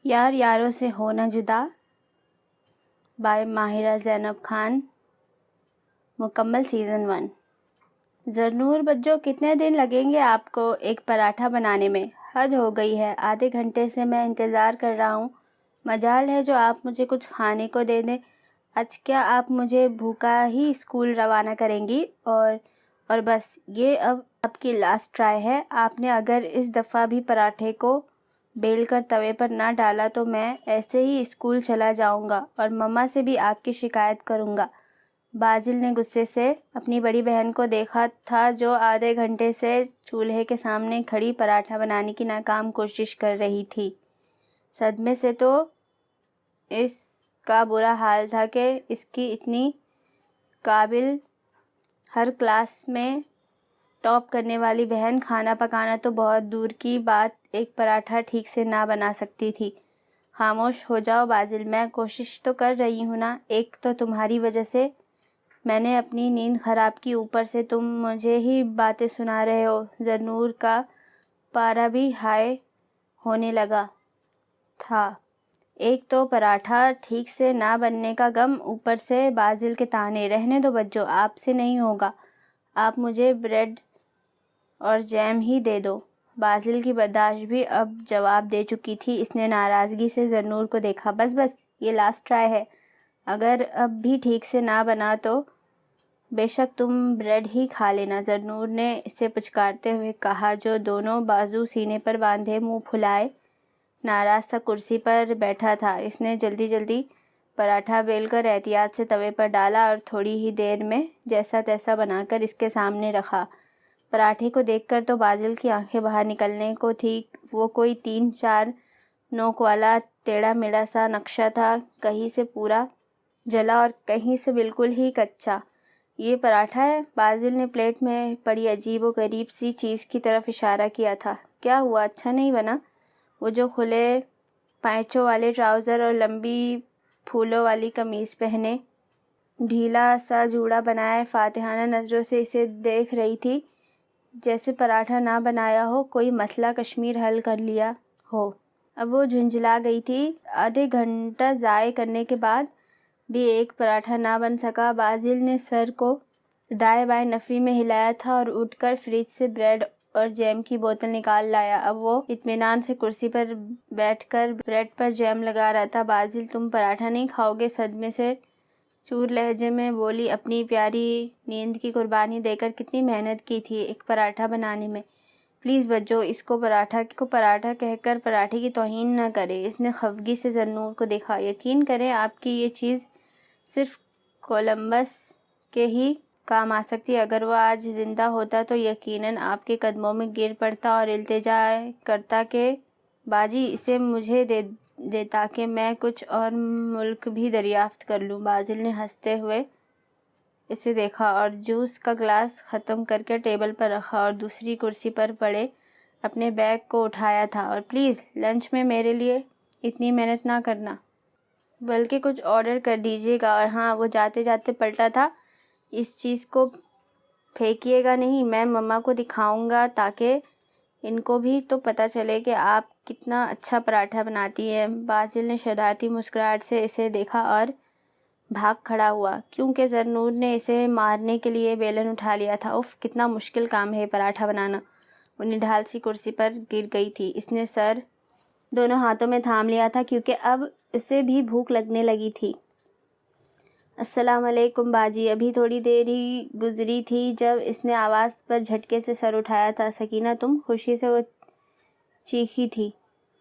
یار یاروں سے ہونا جدا بائے ماہرہ زینب خان، مکمل سیزن 1۔ زرنور بجو، کتنے دن لگیں گے آپ کو ایک پراٹھا بنانے میں؟ حد ہو گئی ہے، آدھے گھنٹے سے میں انتظار کر رہا ہوں۔ مجال ہے جو آپ مجھے کچھ کھانے کو دے دیں۔ آج کیا آپ مجھے بھوکا ہی اسکول روانہ کریں گی؟ اور بس یہ اب آپ کی لاسٹ ٹرائی ہے۔ آپ نے اگر اس دفعہ بھی پراٹھے کو بیل کر توے پر نہ ڈالا تو میں ایسے ہی اسکول چلا جاؤں گا اور مما سے بھی آپ کی شکایت کروں گا۔ بازل نے غصے سے اپنی بڑی بہن کو دیکھا تھا جو آدھے گھنٹے سے چولہے کے سامنے کھڑی پراٹھا بنانے کی ناکام کوشش کر رہی تھی۔ صدمے سے تو اس کا برا حال تھا کہ اس کی اتنی قابل، ہر کلاس میں ٹاپ کرنے والی بہن کھانا پکانا تو بہت دور کی بات ایک پراٹھا ٹھیک سے نہ بنا سکتی تھی۔ خاموش ہو جاؤ بازل، میں کوشش تو کر رہی ہوں نا۔ ایک تو تمہاری وجہ سے میں نے اپنی نیند خراب کی، اوپر سے تم مجھے ہی باتیں سنا رہے ہو۔ زرنور کا پارا بھی ہائی ہونے لگا تھا۔ ایک تو پراٹھا ٹھیک سے نہ بننے کا غم، اوپر سے بازل کے طعنے۔ رہنے دو بچوں، آپ سے نہیں ہوگا، آپ مجھے بریڈ اور جیم ہی دے دو۔ بازل کی برداشت بھی اب جواب دے چکی تھی۔ اس نے ناراضگی سے زرنور کو دیکھا۔ بس یہ لاسٹ ٹرائی ہے، اگر اب بھی ٹھیک سے نہ بنا تو بے شک تم بریڈ ہی کھا لینا، زرنور نے اسے پچکارتے ہوئے کہا، جو دونوں بازو سینے پر باندھے منہ پھلائے ناراض سا کرسی پر بیٹھا تھا۔ اس نے جلدی پراٹھا بیل کر احتیاط سے توے پر ڈالا اور تھوڑی ہی دیر میں جیسا تیسا بنا کر اس کے سامنے رکھا۔ پراٹھے کو دیکھ کر تو بازل کی آنکھیں باہر نکلنے کو تھی۔ وہ کوئی 3-4 نوک والا ٹیڑھا میڑھا سا نقشہ تھا، کہیں سے پورا جلا اور کہیں سے بالکل ہی کچا۔ یہ پراٹھا ہے؟ بازل نے پلیٹ میں پڑی عجیب و غریب سی چیز کی طرف اشارہ کیا تھا۔ کیا ہوا، اچھا نہیں بنا؟ وہ جو کھلے پائچوں والے ٹراؤزر اور لمبی پھولوں والی قمیص پہنے، ڈھیلا سا جوڑا بنائے فاتحانہ نظروں سے اسے دیکھ رہی تھی، جیسے پراٹھا نہ بنایا ہو کوئی مسئلہ کشمیر حل کر لیا ہو۔ اب وہ جھنجھلا گئی تھی۔ آدھے گھنٹہ ضائع کرنے کے بعد بھی ایک پراٹھا نہ بن سکا۔ بازل نے سر کو دائیں بائیں نفی میں ہلایا تھا اور اٹھ کر فریج سے بریڈ اور جیم کی بوتل نکال لایا۔ اب وہ اطمینان سے کرسی پر بیٹھ کر بریڈ پر جیم لگا رہا تھا۔ بازل، تم پراٹھا نہیں کھاؤ گے؟ صدمے سے چور لہجے میں بولی۔ اپنی پیاری نیند کی قربانی دے کر کتنی محنت کی تھی ایک پراٹھا بنانے میں۔ پلیز بچوں، اس کو پراٹھا کہہ کر پراٹھے کی توہین نہ کرے۔ اس نے خفگی سے زرنور کو دیکھا۔ یقین کریں آپ کی یہ چیز صرف کولمبس کے ہی کام آ سکتی۔ اگر وہ آج زندہ ہوتا تو یقیناً آپ کے قدموں میں گر پڑتا اور التجا کرتا کہ باجی اسے مجھے دے تاکہ میں کچھ اور ملک بھی دریافت کر لوں۔ بازل نے ہنستے ہوئے اسے دیکھا اور جوس کا گلاس ختم کر کے ٹیبل پر رکھا اور دوسری کرسی پر پڑے اپنے بیگ کو اٹھایا تھا۔ اور پلیز لنچ میں میرے لیے اتنی محنت نہ کرنا، بلکہ کچھ آرڈر کر دیجیے گا۔ اور ہاں، وہ جاتے جاتے پلٹا تھا، اس چیز کو پھینکیے گا نہیں، میں مما کو دکھاؤں گا تاکہ ان کو بھی تو پتہ چلے کہ آپ کتنا اچھا پراٹھا بناتی ہیں۔ بازل نے شرارتی مسکراہٹ سے اسے دیکھا اور بھاگ کھڑا ہوا، کیونکہ زرنور نے اسے مارنے کے لیے بیلن اٹھا لیا تھا۔ اف، کتنا مشکل کام ہے پراٹھا بنانا۔ وہ نڈھال سی کرسی پر گر گئی تھی۔ اس نے سر دونوں ہاتھوں میں تھام لیا تھا کیونکہ اب اسے بھی بھوک لگنے لگی تھی۔ السلام علیکم باجی، ابھی تھوڑی دیر ہی گزری تھی جب اس نے آواز پر جھٹکے سے سر اٹھایا تھا۔ سکینہ تم؟ خوشی سے وہ چیخی تھی۔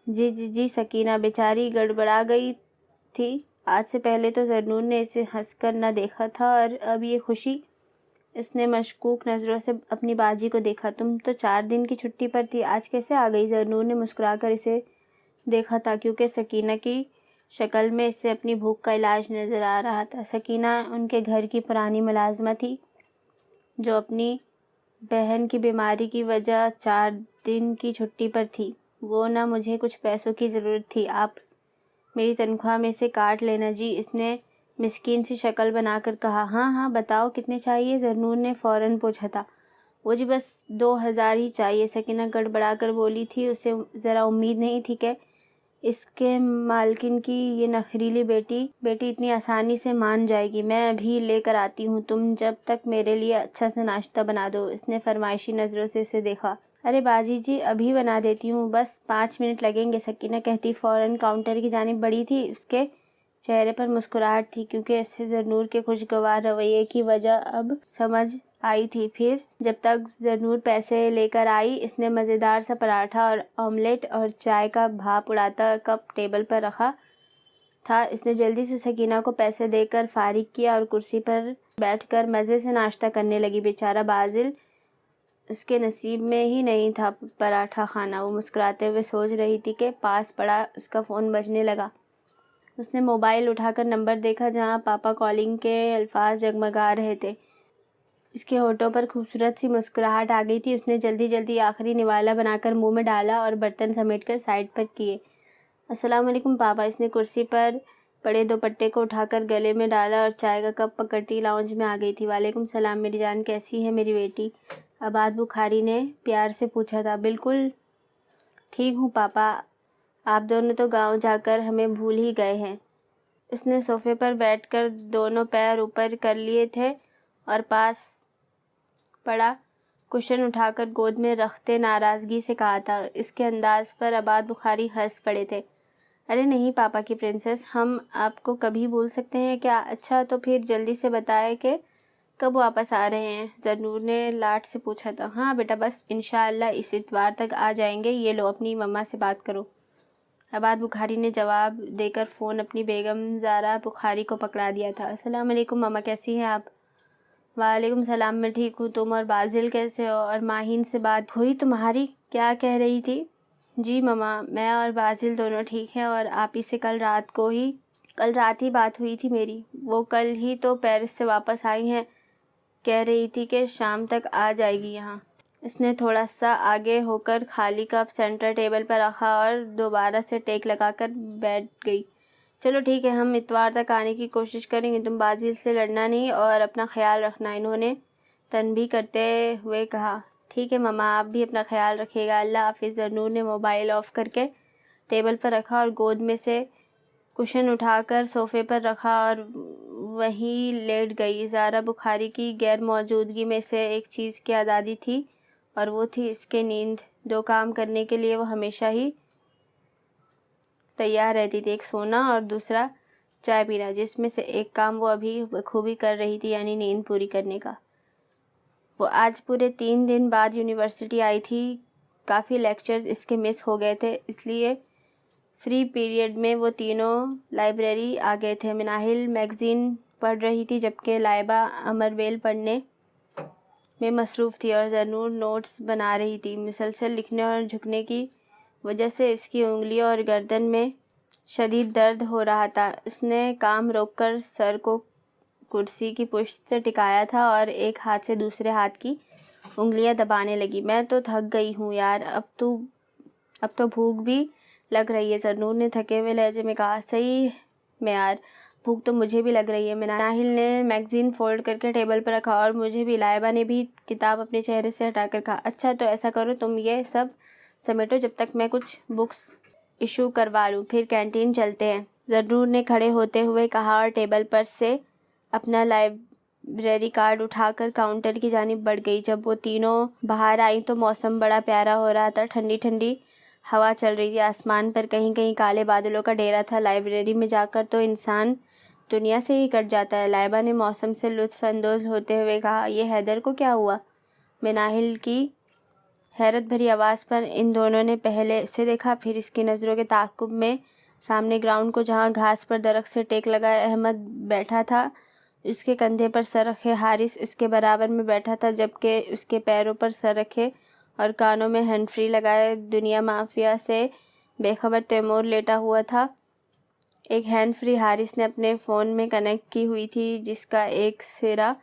جی سکینہ بیچاری گڑبڑا گئی تھی۔ آج سے پہلے تو زرنور نے اسے ہنس کر نہ دیکھا تھا اور اب یہ خوشی۔ اس نے مشکوک نظروں سے اپنی باجی کو دیکھا۔ تم تو 4 دن کی چھٹی پر تھی، آج کیسے آ گئی؟ زرنور نے مسکرا کر اسے دیکھا تھا کیونکہ سکینہ کی شکل میں اسے اپنی بھوک کا علاج نظر آ رہا تھا۔ سکینہ ان کے گھر کی پرانی ملازمہ تھی جو اپنی بہن کی بیماری کی وجہ 4 دن کی چھٹی پر تھی۔ وہ نہ مجھے کچھ پیسوں کی ضرورت تھی، آپ میری تنخواہ میں سے کاٹ لینا۔ جی، اس نے مسکین سی شکل بنا کر کہا۔ ہاں بتاؤ کتنے چاہیے؟ زرنور نے فوراً پوچھا تھا۔ وہ جی بس 2000 ہی چاہیے، سکینہ گڑبڑا کر بولی تھی۔ اسے ذرا امید نہیں تھی کہ اس کے مالکن کی یہ نخریلی بیٹی اتنی آسانی سے مان جائے گی؟ میں ابھی لے کر آتی ہوں، تم جب تک میرے لیے اچھا سا ناشتہ بنا دو۔ اس نے فرمائشی نظروں سے اسے دیکھا۔ ارے باجی جی ابھی بنا دیتی ہوں، بس 5 منٹ لگیں گے، سکینہ کہتی فوراً کاؤنٹر کی جانب بڑھی تھی۔ اس کے چہرے پر مسکراہٹ تھی کیونکہ اسے زرنور کے خوشگوار رویے کی وجہ اب سمجھ آئی تھی۔ پھر جب تک زرنور پیسے لے کر آئی، اس نے مزیدار سا پراٹھا اور آملیٹ اور چائے کا بھاپ اڑاتا کپ ٹیبل پر رکھا تھا۔ اس نے جلدی سے سکینہ کو پیسے دے کر فارغ کیا اور کرسی پر بیٹھ کر مزے سے ناشتہ کرنے لگی۔ بیچارہ بازل، اس کے نصیب میں ہی نہیں تھا پراٹھا کھانا۔ وہ مسکراتے ہوئے سوچ رہی تھی کہ پاس پڑا اس کا فون بجنے لگا۔ اس نے موبائل اٹھا کر نمبر دیکھا جہاں پاپا کالنگ کے الفاظ جگمگا رہے تھے۔ اس کے ہونٹوں پر خوبصورت سی مسکراہٹ آ گئی تھی۔ اس نے جلدی آخری نوالا بنا کر منہ میں ڈالا اور برتن سمیٹ کر سائڈ پر کیے۔ السلام علیکم پاپا۔ اس نے کرسی پر پڑے دوپٹے کو اٹھا کر گلے میں ڈالا اور چائے کا کپ پکڑتی لاؤنج میں آ گئی تھی۔ وعلیکم السلام میری جان، کیسی ہے میری بیٹی؟ عباد بخاری نے پیار سے پوچھا تھا۔ بالکل ٹھیک ہوں پاپا، آپ دونوں تو گاؤں جا کر ہمیں بھول ہی گئے ہیں۔ اس نے صوفے پر بیٹھ کر دونوں پیر اوپر کر لیے تھے اور پاس پڑا کشن اٹھا کر گود میں رکھتے ناراضگی سے کہا تھا۔ اس کے انداز پر عباد بخاری ہنس پڑے تھے۔ ارے نہیں پاپا کی پرنسس، ہم آپ کو کبھی بھول سکتے ہیں کیا؟ اچھا تو پھر جلدی سے بتائے کہ کب واپس آ رہے ہیں؟ زرنور نے لاٹ سے پوچھا تھا۔ ہاں بیٹا، بس انشاءاللہ اس اتوار تک آ جائیں گے۔ یہ لو اپنی مما سے بات کرو۔ عباد بخاری نے جواب دے کر فون اپنی بیگم زارا بخاری کو پکڑا دیا تھا۔ السلام علیکم مما، کیسی ہیں آپ؟ وعلیکم السلام، میں ٹھیک ہوں، تم اور بازل کیسے ہو؟ اور ماہین سے بات ہوئی تمہاری؟ کیا کہہ رہی تھی؟ جی مما، میں اور بازل دونوں ٹھیک ہیں، اور آپ ہی سے کل رات ہی بات ہوئی تھی میری۔ وہ کل ہی تو پیرس سے واپس آئی ہیں، کہہ رہی تھی کہ شام تک آ جائے گی یہاں۔ اس نے تھوڑا سا آگے ہو کر خالی کپ سینٹر ٹیبل پر رکھا اور دوبارہ سے ٹیک لگا کر بیٹھ گئی۔ چلو ٹھیک ہے، ہم اتوار تک آنے کی کوشش کریں گے، تم بازل سے لڑنا نہیں اور اپنا خیال رکھنا، انہوں نے تنبیہ کرتے ہوئے کہا۔ ٹھیک ہے مما، آپ بھی اپنا خیال رکھیے گا، اللہ حافظ۔ زرنور نے موبائل آف کر کے ٹیبل پر رکھا اور گود میں سے کشن اٹھا کر صوفے پر رکھا اور وہیں لیٹ گئی۔ زارا بخاری کی غیر موجودگی میں سے ایک چیز کی آزادی تھی اور وہ تھی اس کی نیند۔ 2 کام کرنے کے لیے وہ ہمیشہ ہی تیار رہتی تھی، ایک سونا اور دوسرا چائے پینا، جس میں سے ایک کام وہ ابھی بخوبی کر رہی تھی، یعنی نیند پوری کرنے کا۔ وہ آج پورے 3 دن بعد یونیورسٹی آئی تھی۔ کافی لیکچرز اس کے مس ہو گئے تھے، اس لیے فری پیریڈ میں وہ تینوں لائبریری آ گئے تھے۔ مناہل میگزین پڑھ رہی تھی جبکہ لائبہ امرویل پڑھنے میں مصروف تھی اور زرنور نوٹس بنا رہی تھی۔ مسلسل لکھنے اور جھکنے کی وجہ سے اس کی انگلیوں اور گردن میں شدید درد ہو رہا تھا۔ اس نے کام روک کر سر کو کرسی کی پشت سے ٹکایا تھا اور ایک ہاتھ سے دوسرے ہاتھ کی انگلیاں دبانے لگی۔ میں تو تھک گئی ہوں یار، اب تو بھوک بھی لگ رہی ہے، زرنور نے تھکے ہوئے لہجے میں کہا۔ صحیح میں یار، بھوک تو مجھے بھی لگ رہی ہے، مناہل نے میگزین فولڈ کر کے ٹیبل پر رکھا۔ اور مجھے بھی، لائبہ نے بھی کتاب اپنے چہرے سے ہٹا کر کہا۔ اچھا تو ایسا کرو، تم یہ سب سمیٹو جب تک میں کچھ بکس ایشو کروا لوں، پھر کینٹین چلتے ہیں، زرنور نے کھڑے ہوتے ہوئے کہا اور ٹیبل پر سے اپنا لائبریری کارڈ اٹھا کر کاؤنٹر کی جانب بڑھ گئی۔ جب وہ تینوں باہر آئیں تو موسم بڑا پیارا ہو رہا تھا، ٹھنڈی ٹھنڈی ہوا چل رہی تھی، آسمان پر کہیں کہیں کالے بادلوں کا ڈیرا تھا۔ لائبریری میں جا کر تو انسان دنیا سے ہی کٹ جاتا ہے، لائبہ نے موسم سے لطف اندوز ہوتے ہوئے کہا۔ یہ حیدر کو کیا ہوا؟ مناہل کی حیرت بھری آواز پر ان دونوں نے پہلے اسے دیکھا، پھر اس کی نظروں کے تعاقب میں سامنے گراؤنڈ کو، جہاں گھاس پر درخت سے ٹیک لگائے احمد بیٹھا تھا۔ اس کے کندھے پر سر رکھے حارث اس کے برابر میں بیٹھا تھا، جبکہ اس کے پیروں پر سر رکھے اور کانوں میں ہینڈ فری لگائے دنیا مافیا سے بے خبر تیمور لیٹا ہوا تھا۔ ایک ہینڈ فری حارث نے اپنے فون میں کنیکٹ کی ہوئی تھی، جس کا ایک سرا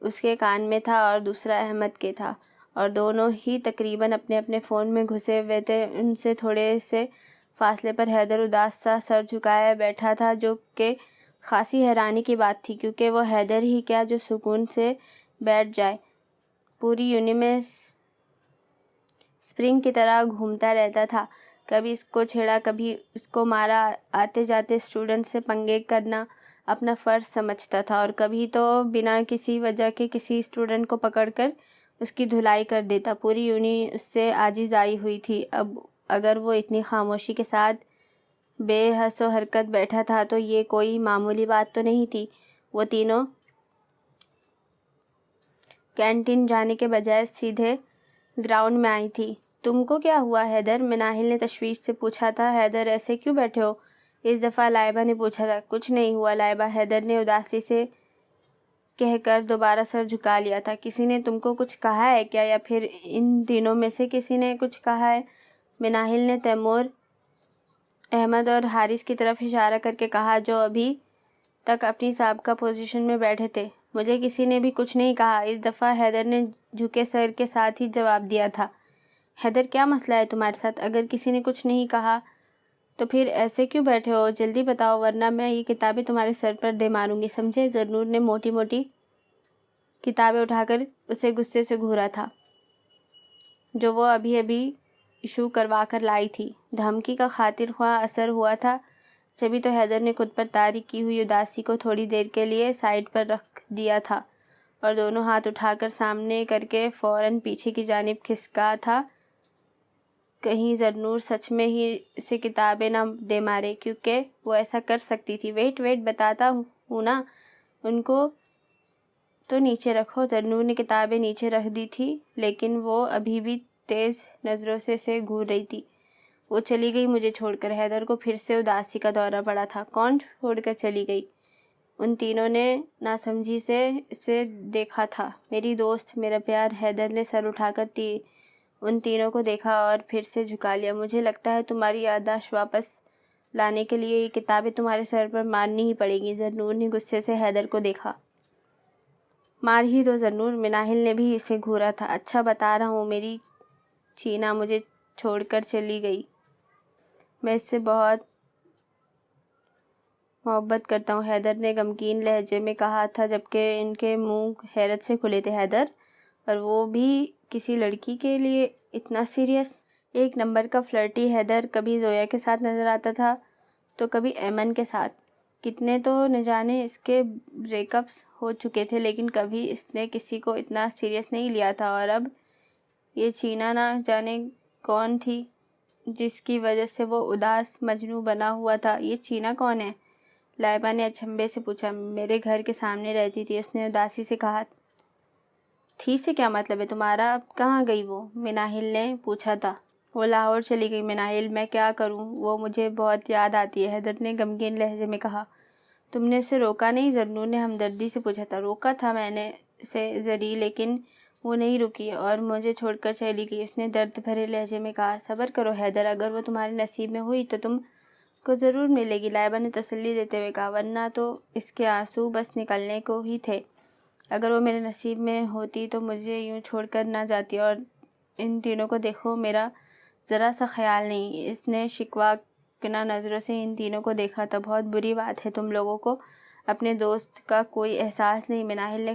اس کے کان میں تھا اور دوسرا احمد کے تھا، اور دونوں ہی تقریباً اپنے اپنے فون میں گھسے ہوئے تھے۔ ان سے تھوڑے سے فاصلے پر حیدر اداس سا سر جھکائے بیٹھا تھا، جو کہ خاصی حیرانی کی بات تھی، کیونکہ وہ حیدر ہی کیا جو سکون سے بیٹھ جائے، پوری یونی میں اسپرنگ کی طرح گھومتا رہتا تھا۔ کبھی اس کو چھیڑا کبھی اس کو مارا، آتے جاتے اسٹوڈنٹ سے پنگے کرنا اپنا فرض سمجھتا تھا، اور کبھی تو بنا کسی وجہ کے کسی اسٹوڈنٹ کو پکڑ کر اس کی دھلائی کر دیتا۔ پوری یونی اس سے عاجز آئی ہوئی تھی۔ اب اگر وہ اتنی خاموشی کے ساتھ بے حس و حرکت بیٹھا تھا تو یہ کوئی معمولی بات تو نہیں تھی۔ وہ تینوں کینٹین جانے کے بجائے سیدھے گراؤنڈ میں آئی تھی۔ تم کو کیا ہوا حیدر؟ مناہل نے تشویش سے پوچھا تھا۔ حیدر ایسے کیوں بیٹھے ہو؟ اس دفعہ لائبہ نے پوچھا تھا۔ کچھ نہیں ہوا لائبہ، حیدر نے اداسی سے کہہ کر دوبارہ سر جھکا لیا تھا۔ کسی نے تم کو کچھ کہا ہے کیا، یا پھر ان تینوں میں سے کسی نے کچھ کہا ہے؟ مناہل نے تیمور، احمد اور حارث کی طرف اشارہ کر کے کہا، جو ابھی تک اپنی سابقہ پوزیشن میں بیٹھے تھے۔ مجھے کسی نے بھی کچھ نہیں کہا۔ اس دفعہ حیدر نے جھکے سر کے ساتھ ہی جواب دیا تھا۔ حیدر کیا مسئلہ ہے تمہارے ساتھ؟ اگر کسی نے کچھ نہیں کہا تو پھر ایسے کیوں بیٹھے ہو؟ جلدی بتاؤ ورنہ میں یہ کتابیں تمہارے سر پر دے ماروں گی، سمجھے؟ زرنور نے موٹی موٹی کتابیں اٹھا کر اسے غصے سے گھورا تھا، جو وہ ابھی ایشو کروا کر لائی تھی۔ دھمکی کا خاطر خواہ اثر ہوا تھا، جبھی تو حیدر نے خود پر طاری کی ہوئی اداسی کو تھوڑی دیر کے لیے سائیڈ پر رکھ دیا تھا اور دونوں ہاتھ اٹھا کر سامنے کر کے فوراً پیچھے کی جانب کھسکا تھا، کہیں زرنور سچ میں ہی اسے کتابیں نہ دے مارے، کیونکہ وہ ایسا کر سکتی تھی۔ ویٹ بتاتا ہوں نا، ان کو تو نیچے رکھو۔ زرنور نے کتابیں نیچے رکھ دی تھی، لیکن وہ ابھی بھی تیز نظروں سے اسے گھور رہی تھی۔ وہ چلی گئی مجھے چھوڑ کر۔ حیدر کو پھر سے اداسی کا دورہ پڑا تھا۔ کون چھوڑ کر چلی گئی؟ ان تینوں نے ناسمجھی سے اسے دیکھا تھا۔ میری دوست، میرا پیار۔ حیدر نے سر اٹھا کر ان تینوں کو دیکھا اور پھر سے جھکا لیا۔ مجھے لگتا ہے تمہاری یادداشت واپس لانے کے لیے یہ کتابیں تمہارے سر پر مارنی ہی پڑے گی۔ زرنور نے غصے سے حیدر کو دیکھا۔ مار ہی دو زرنور، مناہل نے بھی اسے گھورا تھا۔ اچھا بتا رہا ہوں، میری چینا مجھے چھوڑ کر چلی گئی۔ میں اس سے بہت محبت کرتا ہوں، حیدر نے غمگین لہجے میں کہا تھا، جبکہ ان کے منہ حیرت سے کھلے تھے۔ حیدر، اور وہ بھی کسی لڑکی کے لیے اتنا سیریس؟ ایک نمبر کا فلرٹی حیدر کبھی زویا کے ساتھ نظر آتا تھا تو کبھی ایمن کے ساتھ۔ کتنے تو نہ جانے اس کے بریک اپس ہو چکے تھے، لیکن کبھی اس نے کسی کو اتنا سیریس نہیں لیا تھا۔ اور اب یہ چینا نہ جانے کون تھی جس کی وجہ سے وہ اداس مجنوں بنا ہوا تھا۔ یہ چینا کون ہے؟ لائبہ نے اچنبھے سے پوچھا۔ میرے گھر کے سامنے رہتی تھی، اس نے اداسی سے کہا۔ تھی سے کیا مطلب ہے تمہارا؟ اب کہاں گئی وہ؟ مناہل نے پوچھا تھا۔ وہ لاہور چلی گئی مناہل، میں کیا کروں، وہ مجھے بہت یاد آتی ہے، حیدر نے غمگین لہجے میں کہا۔ تم نے اسے روکا نہیں؟ زرنور نے ہمدردی سے پوچھا تھا۔ روکا تھا میں نے اسے زری، لیکن وہ نہیں رکی اور مجھے چھوڑ کر چلی گئی، اس نے درد بھرے لہجے میں کہا۔ صبر کرو حیدر، اگر وہ تمہارے نصیب میں ہوئی تو تم کو ضرور ملے گی، لائبہ نے تسلی دیتے ہوئے کہا، ورنہ تو اس کے آنسو بس نکلنے کو ہی تھے۔ اگر وہ میرے نصیب میں ہوتی تو مجھے یوں چھوڑ کر نہ جاتی۔ اور ان تینوں کو دیکھو، میرا ذرا سا خیال نہیں۔ اس نے شکوہ کناں نظروں سے ان تینوں کو دیکھا تھا۔ بہت بری بات ہے، تم لوگوں کو اپنے دوست کا کوئی احساس نہیں۔ مناہل نے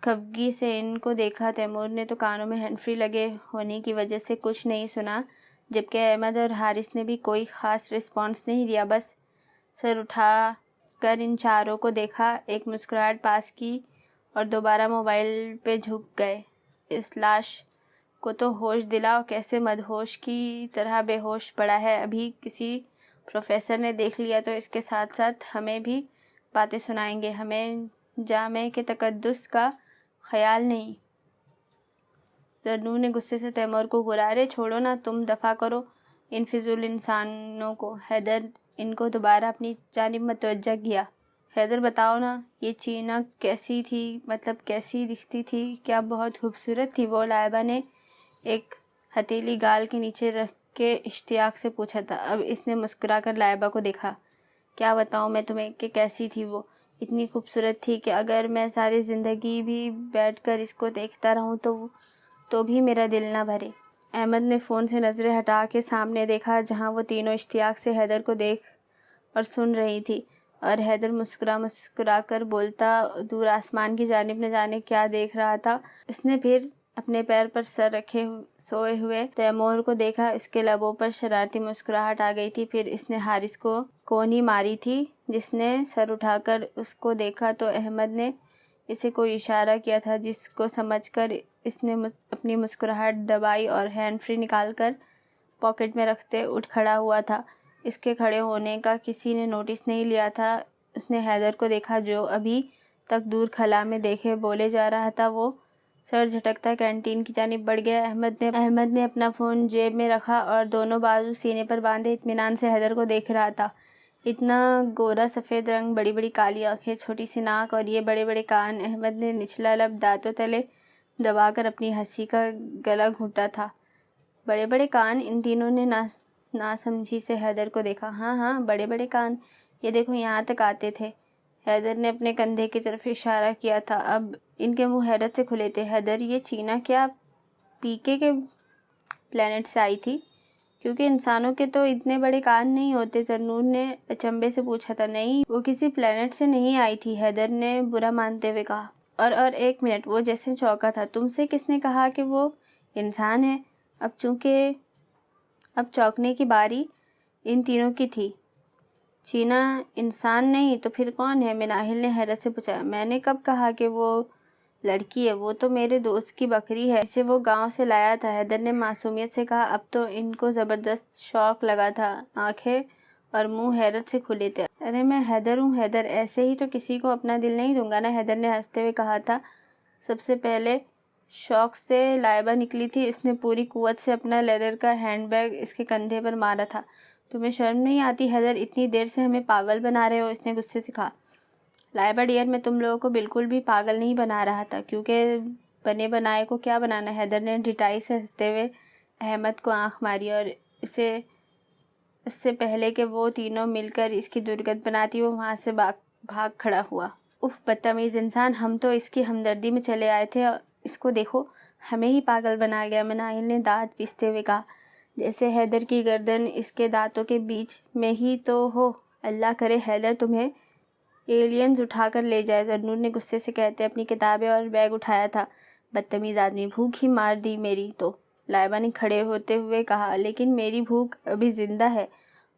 خفگی سے ان کو دیکھا۔ تیمور نے تو کانوں میں ہینڈ فری لگے ہونے کی وجہ سے کچھ نہیں سنا، جبکہ احمد اور حارث نے بھی کوئی خاص رسپانس نہیں دیا، بس سر اٹھا کر ان چاروں کو دیکھا، ایک مسکراہٹ پاس کی اور دوبارہ موبائل پہ جھک گئے۔ اس لاش کو تو ہوش دلاؤ، کیسے مدہوش کی طرح بے ہوش پڑا ہے، ابھی کسی پروفیسر نے دیکھ لیا تو اس کے ساتھ ساتھ ہمیں بھی باتیں سنائیں گے، ہمیں جامع کے تقدس کا خیال نہیں۔ زرنور نے غصے سے تیمور کو گھورا۔ ارے چھوڑو نا، تم دفع کرو ان فضول انسانوں کو۔ حیدر ان کو دوبارہ اپنی جانب متوجہ کیا۔ حیدر بتاؤ نا، یہ چینا کیسی تھی، مطلب کیسی دکھتی تھی؟ کیا بہت خوبصورت تھی وہ؟ لائبہ نے ایک ہتھیلی گال کے نیچے رکھ کے اشتیاق سے پوچھا تھا۔ اب اس نے مسکرا کر لائبہ کو دیکھا۔ کیا بتاؤں میں تمہیں کہ کیسی تھی وہ؟ اتنی خوبصورت تھی کہ اگر میں ساری زندگی بھی بیٹھ کر اس کو دیکھتا رہوں تو بھی میرا دل نہ بھرے۔ احمد نے فون سے نظریں ہٹا کے سامنے دیکھا، جہاں وہ تینوں اشتیاق سے حیدر کو دیکھ اور سن رہی تھی، اور حیدر مسکرا کر بولتا دور آسمان کی جانب نہ جانے کیا دیکھ رہا تھا۔ اس نے پھر اپنے پیر پر سر رکھے سوئے ہوئے تیمور کو دیکھا۔ اس کے لبوں پر شرارتی مسکراہٹ آ گئی تھی۔ پھر اس نے حارث کو کونی ماری تھی۔ جس نے سر اٹھا کر اس کو دیکھا تو احمد نے اسے کوئی اشارہ کیا تھا، جس کو سمجھ کر اس نے اپنی مسکراہٹ دبائی اور ہینڈ فری نکال کر پاکٹ میں رکھتے اٹھ کھڑا ہوا تھا۔ اس کے کھڑے ہونے کا کسی نے نوٹس نہیں لیا تھا۔ اس نے حیدر کو دیکھا جو ابھی تک دور خلا میں دیکھے بولے جا رہا تھا۔ وہ سر جھٹکتا کینٹین کی جانب بڑھ گیا۔ احمد نے اپنا فون جیب میں رکھا اور دونوں بازو سینے پر باندھے اطمینان سے حیدر کو دیکھ رہا تھا۔ اتنا گورا سفید رنگ، بڑی بڑی کالی آنکھیں، چھوٹی سی ناک اور یہ بڑے بڑے کان۔ احمد نے نچلا لب دانتوں تلے دبا کر اپنی ہنسی کا گلا گھونٹا تھا۔ بڑے بڑے کان؟ ان تینوں نے ناسمجھی سے حیدر کو دیکھا۔ ہاں ہاں، بڑے بڑے کان، یہ دیکھو یہاں تک آتے تھے۔ حیدر نے اپنے کندھے کی طرف اشارہ کیا تھا۔ اب ان کے منہ حیرت سے کھلے تھے۔ حیدر، یہ چینا کیا پیکے کے پلانٹ سے آئی تھی؟ کیونکہ انسانوں کے تو اتنے بڑے کان نہیں ہوتے۔ زرنور نے اچنبے سے پوچھا تھا۔ نہیں، وہ کسی پلانٹ سے نہیں آئی تھی، حیدر نے برا مانتے ہوئے کہا۔ اور ایک منٹ، وہ جیسے چونکا تھا۔ تم سے کس نے کہا کہ وہ انسان ہے؟ اب چونکنے کی باری ان تینوں کی تھی۔ چینا انسان نہیں تو پھر کون ہے؟ مناہل نے حیرت سے پوچھا۔ میں نے کب کہا کہ وہ لڑکی ہے؟ وہ تو میرے دوست کی بکری ہے جسے وہ گاؤں سے لایا تھا، حیدر نے معصومیت سے کہا۔ اب تو ان کو زبردست شوق لگا تھا۔ آنکھیں اور منہ حیرت سے کھلے تھے۔ ارے میں حیدر ہوں حیدر، ایسے ہی تو کسی کو اپنا دل نہیں دوں گا نا، حیدر نے ہنستے ہوئے کہا تھا۔ سب سے پہلے شوق سے لائبہ نکلی تھی۔ اس نے پوری قوت سے اپنا لیدر کا ہینڈ بیگ اس کے کندھے پر مارا تھا۔ تمہیں شرم نہیں آتی حیدر؟ اتنی دیر سے ہمیں پاگل بنا رہے ہو، اس نے غصے سے کہا۔ لائبہ ڈیئر، میں تم لوگوں کو بالکل بھی پاگل نہیں بنا رہا تھا، کیونکہ بنے بنائے کو کیا بنانا؟ حیدر نے ڈھٹائی سے ہنستے ہوئے احمد کو آنکھ ماری اور اس سے پہلے کہ وہ تینوں مل کر اس کی درگت بناتی وہ وہاں سے بھاگ کھڑا ہوا۔ اف بدتمیز انسان، ہم تو اس کی ہمدردی میں چلے آئے تھے، اس کو دیکھو، ہمیں ہی پاگل بنا گیا، مناہل نے دانت پیستے ہوئے کہا۔ جیسے حیدر کی گردن اس کے دانتوں کے بیچ میں ہی تو ہو۔ اللہ کرے حیدر تمہیں ایلینز اٹھا کر لے جائے، زرنور نے غصے سے کہتے اپنی کتابیں اور بیگ اٹھایا تھا۔ بدتمیز آدمی، بھوک ہی مار دی میری تو، لائبہ نے کھڑے ہوتے ہوئے کہا۔ لیکن میری بھوک ابھی زندہ ہے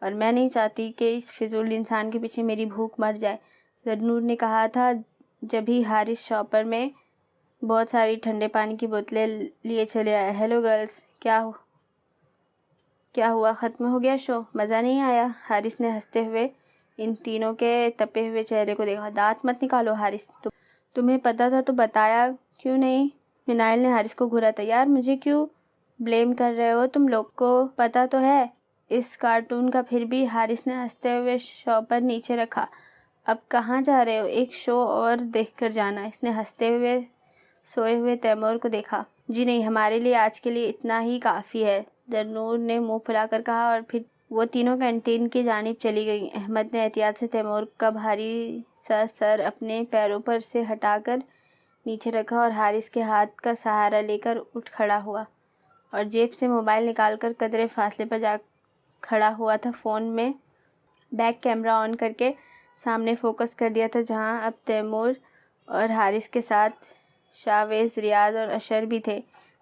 اور میں نہیں چاہتی کہ اس فضول انسان کے پیچھے میری بھوک مر جائے، زرنور نے کہا تھا جبھی حارث شاپر میں بہت ساری ٹھنڈے پانی کی بوتلیں لیے چلے آئے۔ ہیلو گرلز، کیا ہوا؟ ختم ہو گیا شو؟ مزہ نہیں آیا؟ حارث نے ہنستے ہوئے ان تینوں کے تپے ہوئے چہرے کو دیکھا۔ دانت مت نکالو حارث، تمہیں پتا تھا تو بتایا کیوں نہیں؟ مناہل نے حارث کو گھورا تھا۔ یار مجھے کیوں بلیم کر رہے ہو؟ تم لوگ کو پتا تو ہے اس کارٹون کا۔ پھر بھی، حارث نے ہنستے ہوئے شاپر نیچے رکھا۔ اب کہاں جا رہے ہو؟ ایک شو اور دیکھ کر جانا، اس نے ہنستے ہوئے سوئے ہوئے تیمور کو دیکھا۔ جی نہیں، ہمارے لیے آج کے لیے اتنا ہی کافی ہے، زرنور نے منہ پھلا کر کہا، اور پھر وہ تینوں کینٹین کی جانب چلی گئیں۔ احمد نے احتیاط سے تیمور کا بھاری سا سر اپنے پیروں پر سے ہٹا کر نیچے رکھا اور حارث کے ہاتھ کا سہارا لے کر اٹھ کھڑا ہوا اور جیب سے موبائل نکال کر قدرے فاصلے پر جا کھڑا ہوا تھا۔ فون میں بیک کیمرہ آن کر کے سامنے فوکس کر دیا تھا، جہاں اب تیمور اور حارث کے ساتھ شاویز، ریاض اور اشر بھی تھے۔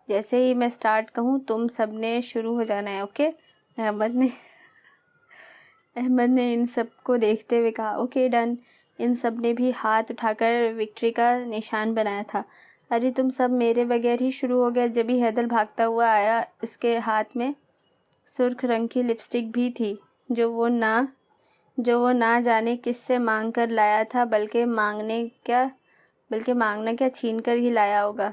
جیسے ہی میں سٹارٹ کہوں تم سب نے شروع ہو جانا ہے، اوکے؟ احمد نے ان سب کو دیکھتے ہوئے کہا۔ Okay done. ان سب نے بھی ہاتھ اٹھا کر وکٹری کا نشان بنایا تھا۔ ارے تم سب میرے بغیر ہی شروع ہو گیا، جبھی حیدر بھاگتا ہوا آیا۔ اس کے ہاتھ میں سرخ رنگ کی لپسٹک بھی تھی جو وہ نہ جانے کس سے مانگ کر لایا تھا، بلکہ مانگنا کیا چھین کر ہی لایا ہوگا۔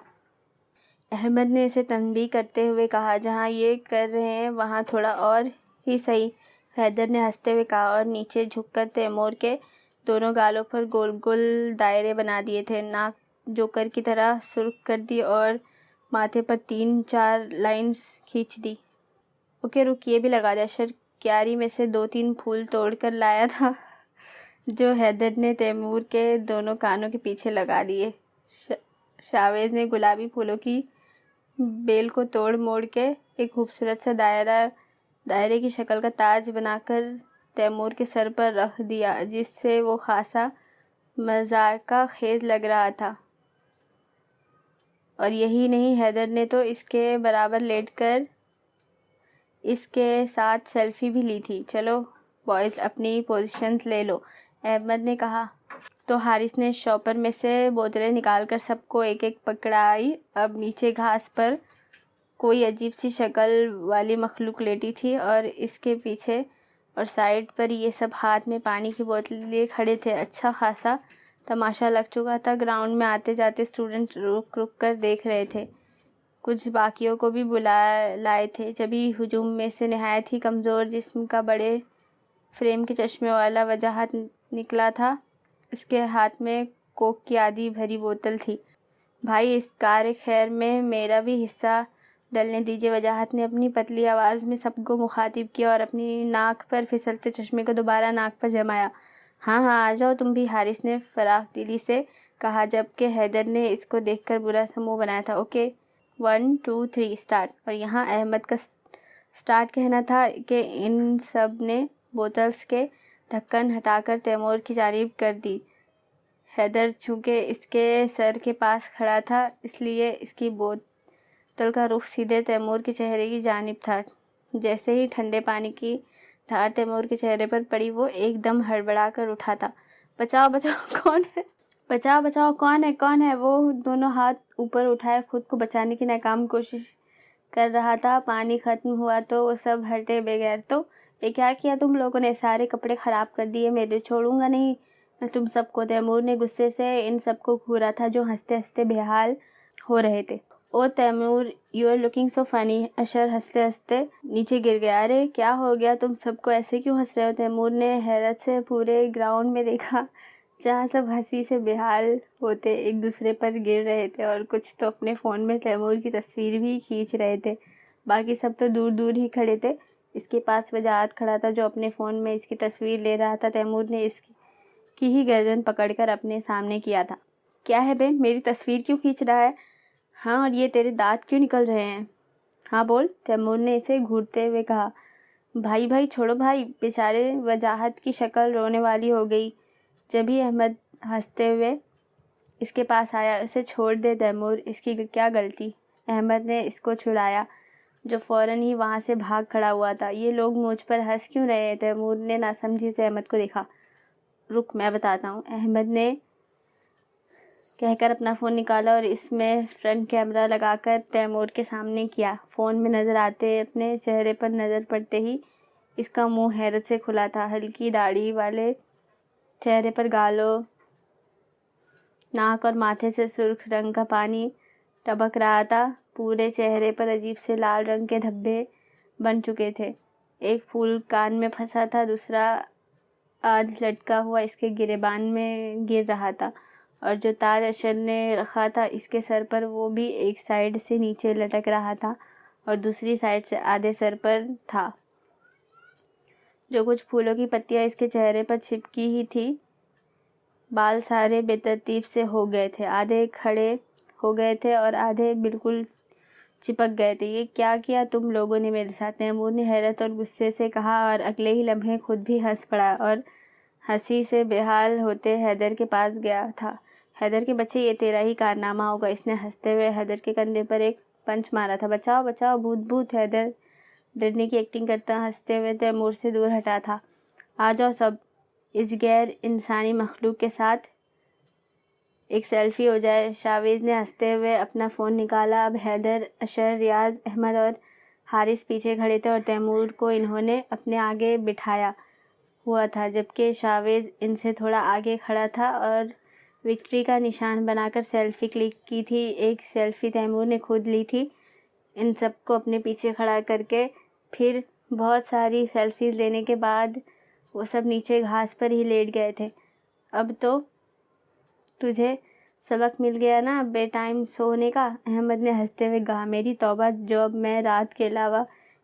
احمد نے اسے تنبیہ کرتے ہوئے کہا، جہاں یہ کر رہے ہیں وہاں تھوڑا اور ہی صحیح، حیدر نے ہنستے ہوئے کہا اور نیچے جھک کر تیمور کے دونوں گالوں پر گول گول دائرے بنا دیے تھے، ناک جوکر کی طرح سرخ کر دی اور ماتھے پر 3-4 لائنز کھینچ دی۔ اوکے رک، یہ بھی لگا دے۔ اشر کیاری میں سے 2-3 پھول توڑ کر لایا تھا جو حیدر نے تیمور کے دونوں کانوں کے پیچھے لگا دیے۔ شاویز نے گلابی پھولوں کی بیل کو توڑ موڑ کے ایک خوبصورت سا دائرے کی شکل کا تاج بنا کر تیمور کے سر پر رکھ دیا، جس سے وہ خاصا مذائقہ خیز لگ رہا تھا۔ اور یہی نہیں، حیدر نے تو اس کے برابر لیٹ کر اس کے ساتھ سیلفی بھی لی تھی۔ چلو بوائز اپنی پوزیشنز لے لو، احمد نے کہا۔ تو حارث نے شاپر میں سے بوتلیں نکال کر سب کو ایک ایک پکڑائی۔ اب نیچے گھاس پر کوئی عجیب سی شکل والی مخلوق لیٹی تھی اور اس کے پیچھے اور سائڈ پر یہ سب ہاتھ میں پانی کی بوتل لیے کھڑے تھے۔ اچھا خاصا تماشا لگ چکا تھا۔ گراؤنڈ میں آتے جاتے اسٹوڈنٹ رک رک کر دیکھ رہے تھے، کچھ باقیوں کو بھی لائے تھے۔ جبھی ہجوم میں سے نہایت ہی کمزور جسم کا بڑے فریم کے چشمے والا وجاہت نکلا تھا۔ اس کے ہاتھ میں کوک کی آدھی بھری بوتل تھی۔ بھائی اس کار خیر میں میرا بھی حصہ ڈلنے دیجیے، وجاہت نے اپنی پتلی آواز میں سب کو مخاطب کیا اور اپنی ناک پر پھسلتے چشمے کو دوبارہ ناک پر جمایا۔ ہاں ہاں آ جاؤ تم بھی، حارث نے فراخ دلی سے کہا، جبکہ حیدر نے اس کو دیکھ کر برا سا منہ بنایا تھا۔ Okay 1 2 3 start. اور یہاں احمد کا اسٹارٹ کہنا تھا کہ ان سب نے بوتلز کے ڈھکن ہٹا کر تیمور کی جانب کر دی۔ حیدر چونکہ اس کے سر کے پاس کھڑا تھا اس لیے اس کی بوتل کا رخ سیدھے تیمور کے چہرے کی جانب تھا۔ جیسے ہی ٹھنڈے پانی کی دھار تیمور کے چہرے پر پڑی وہ ایک دم ہڑبڑا کر اٹھا تھا۔ بچاؤ بچاؤ کون ہے؟ بچاؤ بچاؤ کون ہے؟ وہ دونوں ہاتھ اوپر اٹھائے خود کو بچانے کی ناکام کوشش کر رہا تھا۔ پانی ختم ہوا تو وہ سب ہٹے۔ بغیر تو یہ کیا کیا تم لوگوں نے؟ سارے کپڑے خراب کر دیے میرے، چھوڑوں گا نہیں میں تم سب کو۔ تیمور نے غصے سے ان سب کو گھورا تھا جو ہنستے ہنستے بے حال ہو رہے تھے۔ او تیمور یو آر لکنگ سو فنی۔ اشر ہنستے ہنستے نیچے گر گیا۔ ارے کیا ہو گیا؟ تم سب کو ایسے کیوں ہنس رہے ہو؟ تیمور نے حیرت سے پورے گراؤنڈ میں دیکھا جہاں سب ہنسی سے بے حال ہوتے ایک دوسرے پر گر رہے تھے اور کچھ تو اپنے فون میں تیمور کی تصویر بھی کھینچ رہے تھے۔ باقی سب تو دور دور ہی کھڑے تھے۔ اس کے پاس وجاہت کھڑا تھا جو اپنے فون میں اس کی تصویر لے رہا تھا۔ تیمور نے اس کی ہی گردن پکڑ کر اپنے سامنے کیا تھا۔ کیا ہے بے، میری تصویر کیوں کھینچ رہا ہے؟ ہاں اور یہ تیرے دانت کیوں نکل رہے ہیں؟ ہاں بول، تیمور نے اسے گھورتے ہوئے کہا۔ بھائی چھوڑو بھائی، بیچارے وجاہت کی شکل رونے والی ہو گئی۔ جبھی احمد ہنستے ہوئے اس کے پاس آیا۔ اسے چھوڑ دے تیمور، اس کی کیا غلطی؟ احمد نے اس کو چھڑایا جو فوراً ہی وہاں سے بھاگ کھڑا ہوا تھا۔ یہ لوگ مجھ پر ہنس کیوں رہے ہیں؟ تیمور نے ناسمجھی سے احمد کو دیکھا۔ رک میں بتاتا ہوں، احمد نے کہہ کر اپنا فون نکالا اور اس میں فرنٹ کیمرہ لگا کر تیمور کے سامنے کیا۔ فون میں نظر آتے اپنے چہرے پر نظر پڑتے ہی اس کا منہ حیرت سے کھلا تھا۔ ہلکی داڑھی والے چہرے پر گالوں، ناک اور ماتھے سے سرخ رنگ کا پانی ٹپک رہا تھا۔ پورے چہرے پر عجیب سے لال رنگ کے دھبے بن چکے تھے۔ ایک پھول کان میں پھنسا تھا، دوسرا آدھ لٹکا ہوا اس کے گریبان میں گر رہا تھا، اور جو تاج اشر نے رکھا تھا اس کے سر پر وہ بھی ایک سائیڈ سے نیچے لٹک رہا تھا اور دوسری سائیڈ سے آدھے سر پر تھا۔ جو کچھ پھولوں کی پتیاں اس کے چہرے پر چپکی ہی تھی۔ بال سارے بے ترتیب سے ہو گئے تھے، آدھے کھڑے ہو گئے تھے اور آدھے بالکل چپک گئے تھے۔ یہ کیا کیا تم لوگوں نے میرے ساتھ؟ تیمور نے حیرت اور غصے سے کہا اور اگلے ہی لمحے خود بھی ہنس پڑا اور ہنسی سے بے حال ہوتے حیدر کے پاس گیا تھا۔ حیدر کے بچے، یہ تیرا ہی کارنامہ ہوگا۔ اس نے ہنستے ہوئے حیدر کے کندھے پر ایک پنچ مارا تھا۔ بچاؤ بچاؤ، بھوت۔ حیدر ڈرنے کی ایکٹنگ کرتا ہنستے ہوئے تیمور سے دور ہٹا تھا۔ آ جاؤ سب، اس غیر انسانی مخلوق کے ساتھ ایک سیلفی ہو جائے۔ شاویز نے ہنستے ہوئے اپنا فون نکالا۔ اب حیدر، اشر، ریاض، احمد اور حارث پیچھے کھڑے تھے اور تیمور کو انہوں نے اپنے آگے بٹھایا ہوا تھا، جبکہ شاویز ان سے تھوڑا آگے کھڑا تھا اور وکٹری کا نشان بنا کر سیلفی کلک کی تھی۔ ایک سیلفی تیمور نے خود لی تھی ان سب کو اپنے پیچھے کھڑا کر کے۔ پھر بہت ساری سیلفیز لینے کے بعد وہ سب نیچے گھاس پر ہی لیٹ گئے تھے۔ اب تو تجھے سبق مل گیا نا بے ٹائم سونے کا، احمد نے ہنستے ہوئے کہا۔ میری توبہ، جو اب میں رات کے علاوہ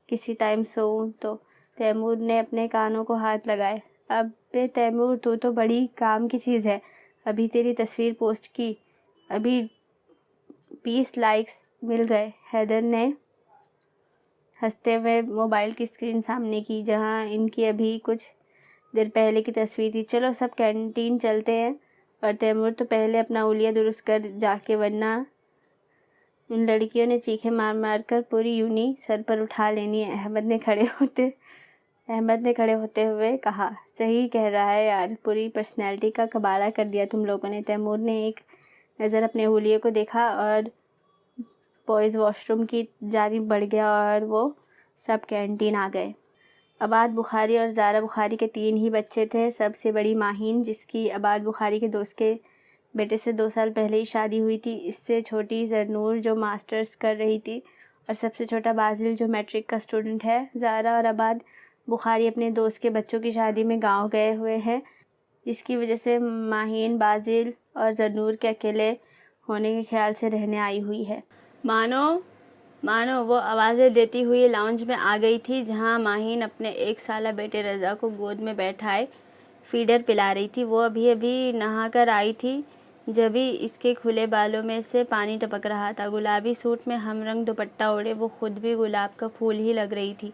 کسی ٹائم سوؤں تو؟ تیمور نے اپنے کانوں کو ہاتھ لگائے۔ ابے تیمور، تو بڑی کام کی چیز ہے۔ ابھی تیری تصویر پوسٹ کی، ابھی 20 لائکس مل گئے۔ حیدر نے ہنستے ہوئے موبائل کی اسکرین سامنے کی جہاں ان کی ابھی کچھ دیر پہلے کی تصویر تھی۔ چلو سب کینٹین چلتے ہیں، اور تیمور تو پہلے اپنا اولیا درست کر جا کے، ورنہ ان لڑکیوں نے چیخیں مار مار کر پوری یونی سر پر اٹھا لینی ہے۔ احمد نے کھڑے ہوتے ہوئے کہا، صحیح کہہ رہا ہے یار، پوری پرسنالٹی کا کباڑہ کر دیا تم لوگوں نے۔ تیمور نے ایک نظر اپنے حلیے کو دیکھا اور بوائز واش روم کی جانب بڑھ گیا اور وہ سب کینٹین آ گئے۔ عباد بخاری اور زارا بخاری کے 3 ہی بچے تھے۔ سب سے بڑی ماہین، جس کی عباد بخاری کے دوست کے بیٹے سے 2 سال پہلے ہی شادی ہوئی تھی، اس سے چھوٹی زرنور جو ماسٹرز کر رہی تھی، اور سب سے چھوٹا بازل جو میٹرک کا اسٹوڈنٹ ہے۔ زارا اور عباد بخاری اپنے دوست کے بچوں کی شادی میں گاؤں گئے ہوئے ہیں، جس کی وجہ سے ماہین بازل اور زرنور کے اکیلے ہونے کے خیال سے رہنے آئی ہوئی ہے۔ مانو وہ آوازیں دیتی ہوئی لاؤنج میں آ گئی تھی، جہاں ماہین اپنے 1 سالہ بیٹے رضا کو گود میں بیٹھائے فیڈر پلا رہی تھی۔ وہ ابھی نہا کر آئی تھی جبھی اس کے کھلے بالوں میں سے پانی ٹپک رہا تھا۔ گلابی سوٹ میں ہم رنگ دوپٹہ اوڑھے وہ خود بھی گلاب کا پھول ہی لگ رہی تھی۔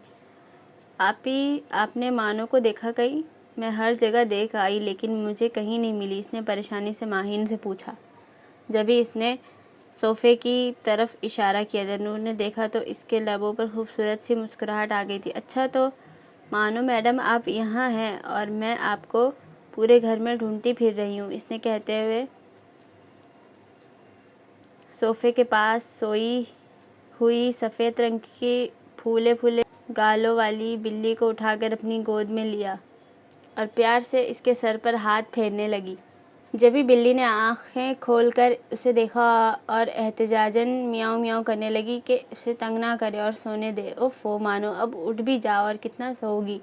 آپ نے مانو کو دیکھا کہیں؟ میں ہر جگہ دیکھ آئی لیکن مجھے کہیں نہیں ملی، اس نے پریشانی سے ماہین سے پوچھا۔ جبھی اس نے صوفے کی طرف اشارہ کیا، زرنور نے دیکھا تو اس کے لبوں پر خوبصورت سی مسکراہٹ آ گئی تھی۔ اچھا تو مانو میڈم آپ یہاں ہیں اور میں آپ کو پورے گھر میں ڈھونڈتی پھر رہی ہوں، اس نے کہتے ہوئے صوفے کے پاس سوئی ہوئی سفید رنگ کی پھولے گالوں والی بلی کو اٹھا کر اپنی گود میں لیا اور پیار سے اس کے سر پر ہاتھ پھیرنے لگی۔ جبھی بلی نے آنکھیں کھول کر اسے دیکھا اور احتجاجاً میاؤں میاؤں کرنے لگی کہ اسے تنگ نہ کرے اور سونے دے۔ اوفو مانو، اب اٹھ بھی جاؤ، اور کتنا سوؤ گی؟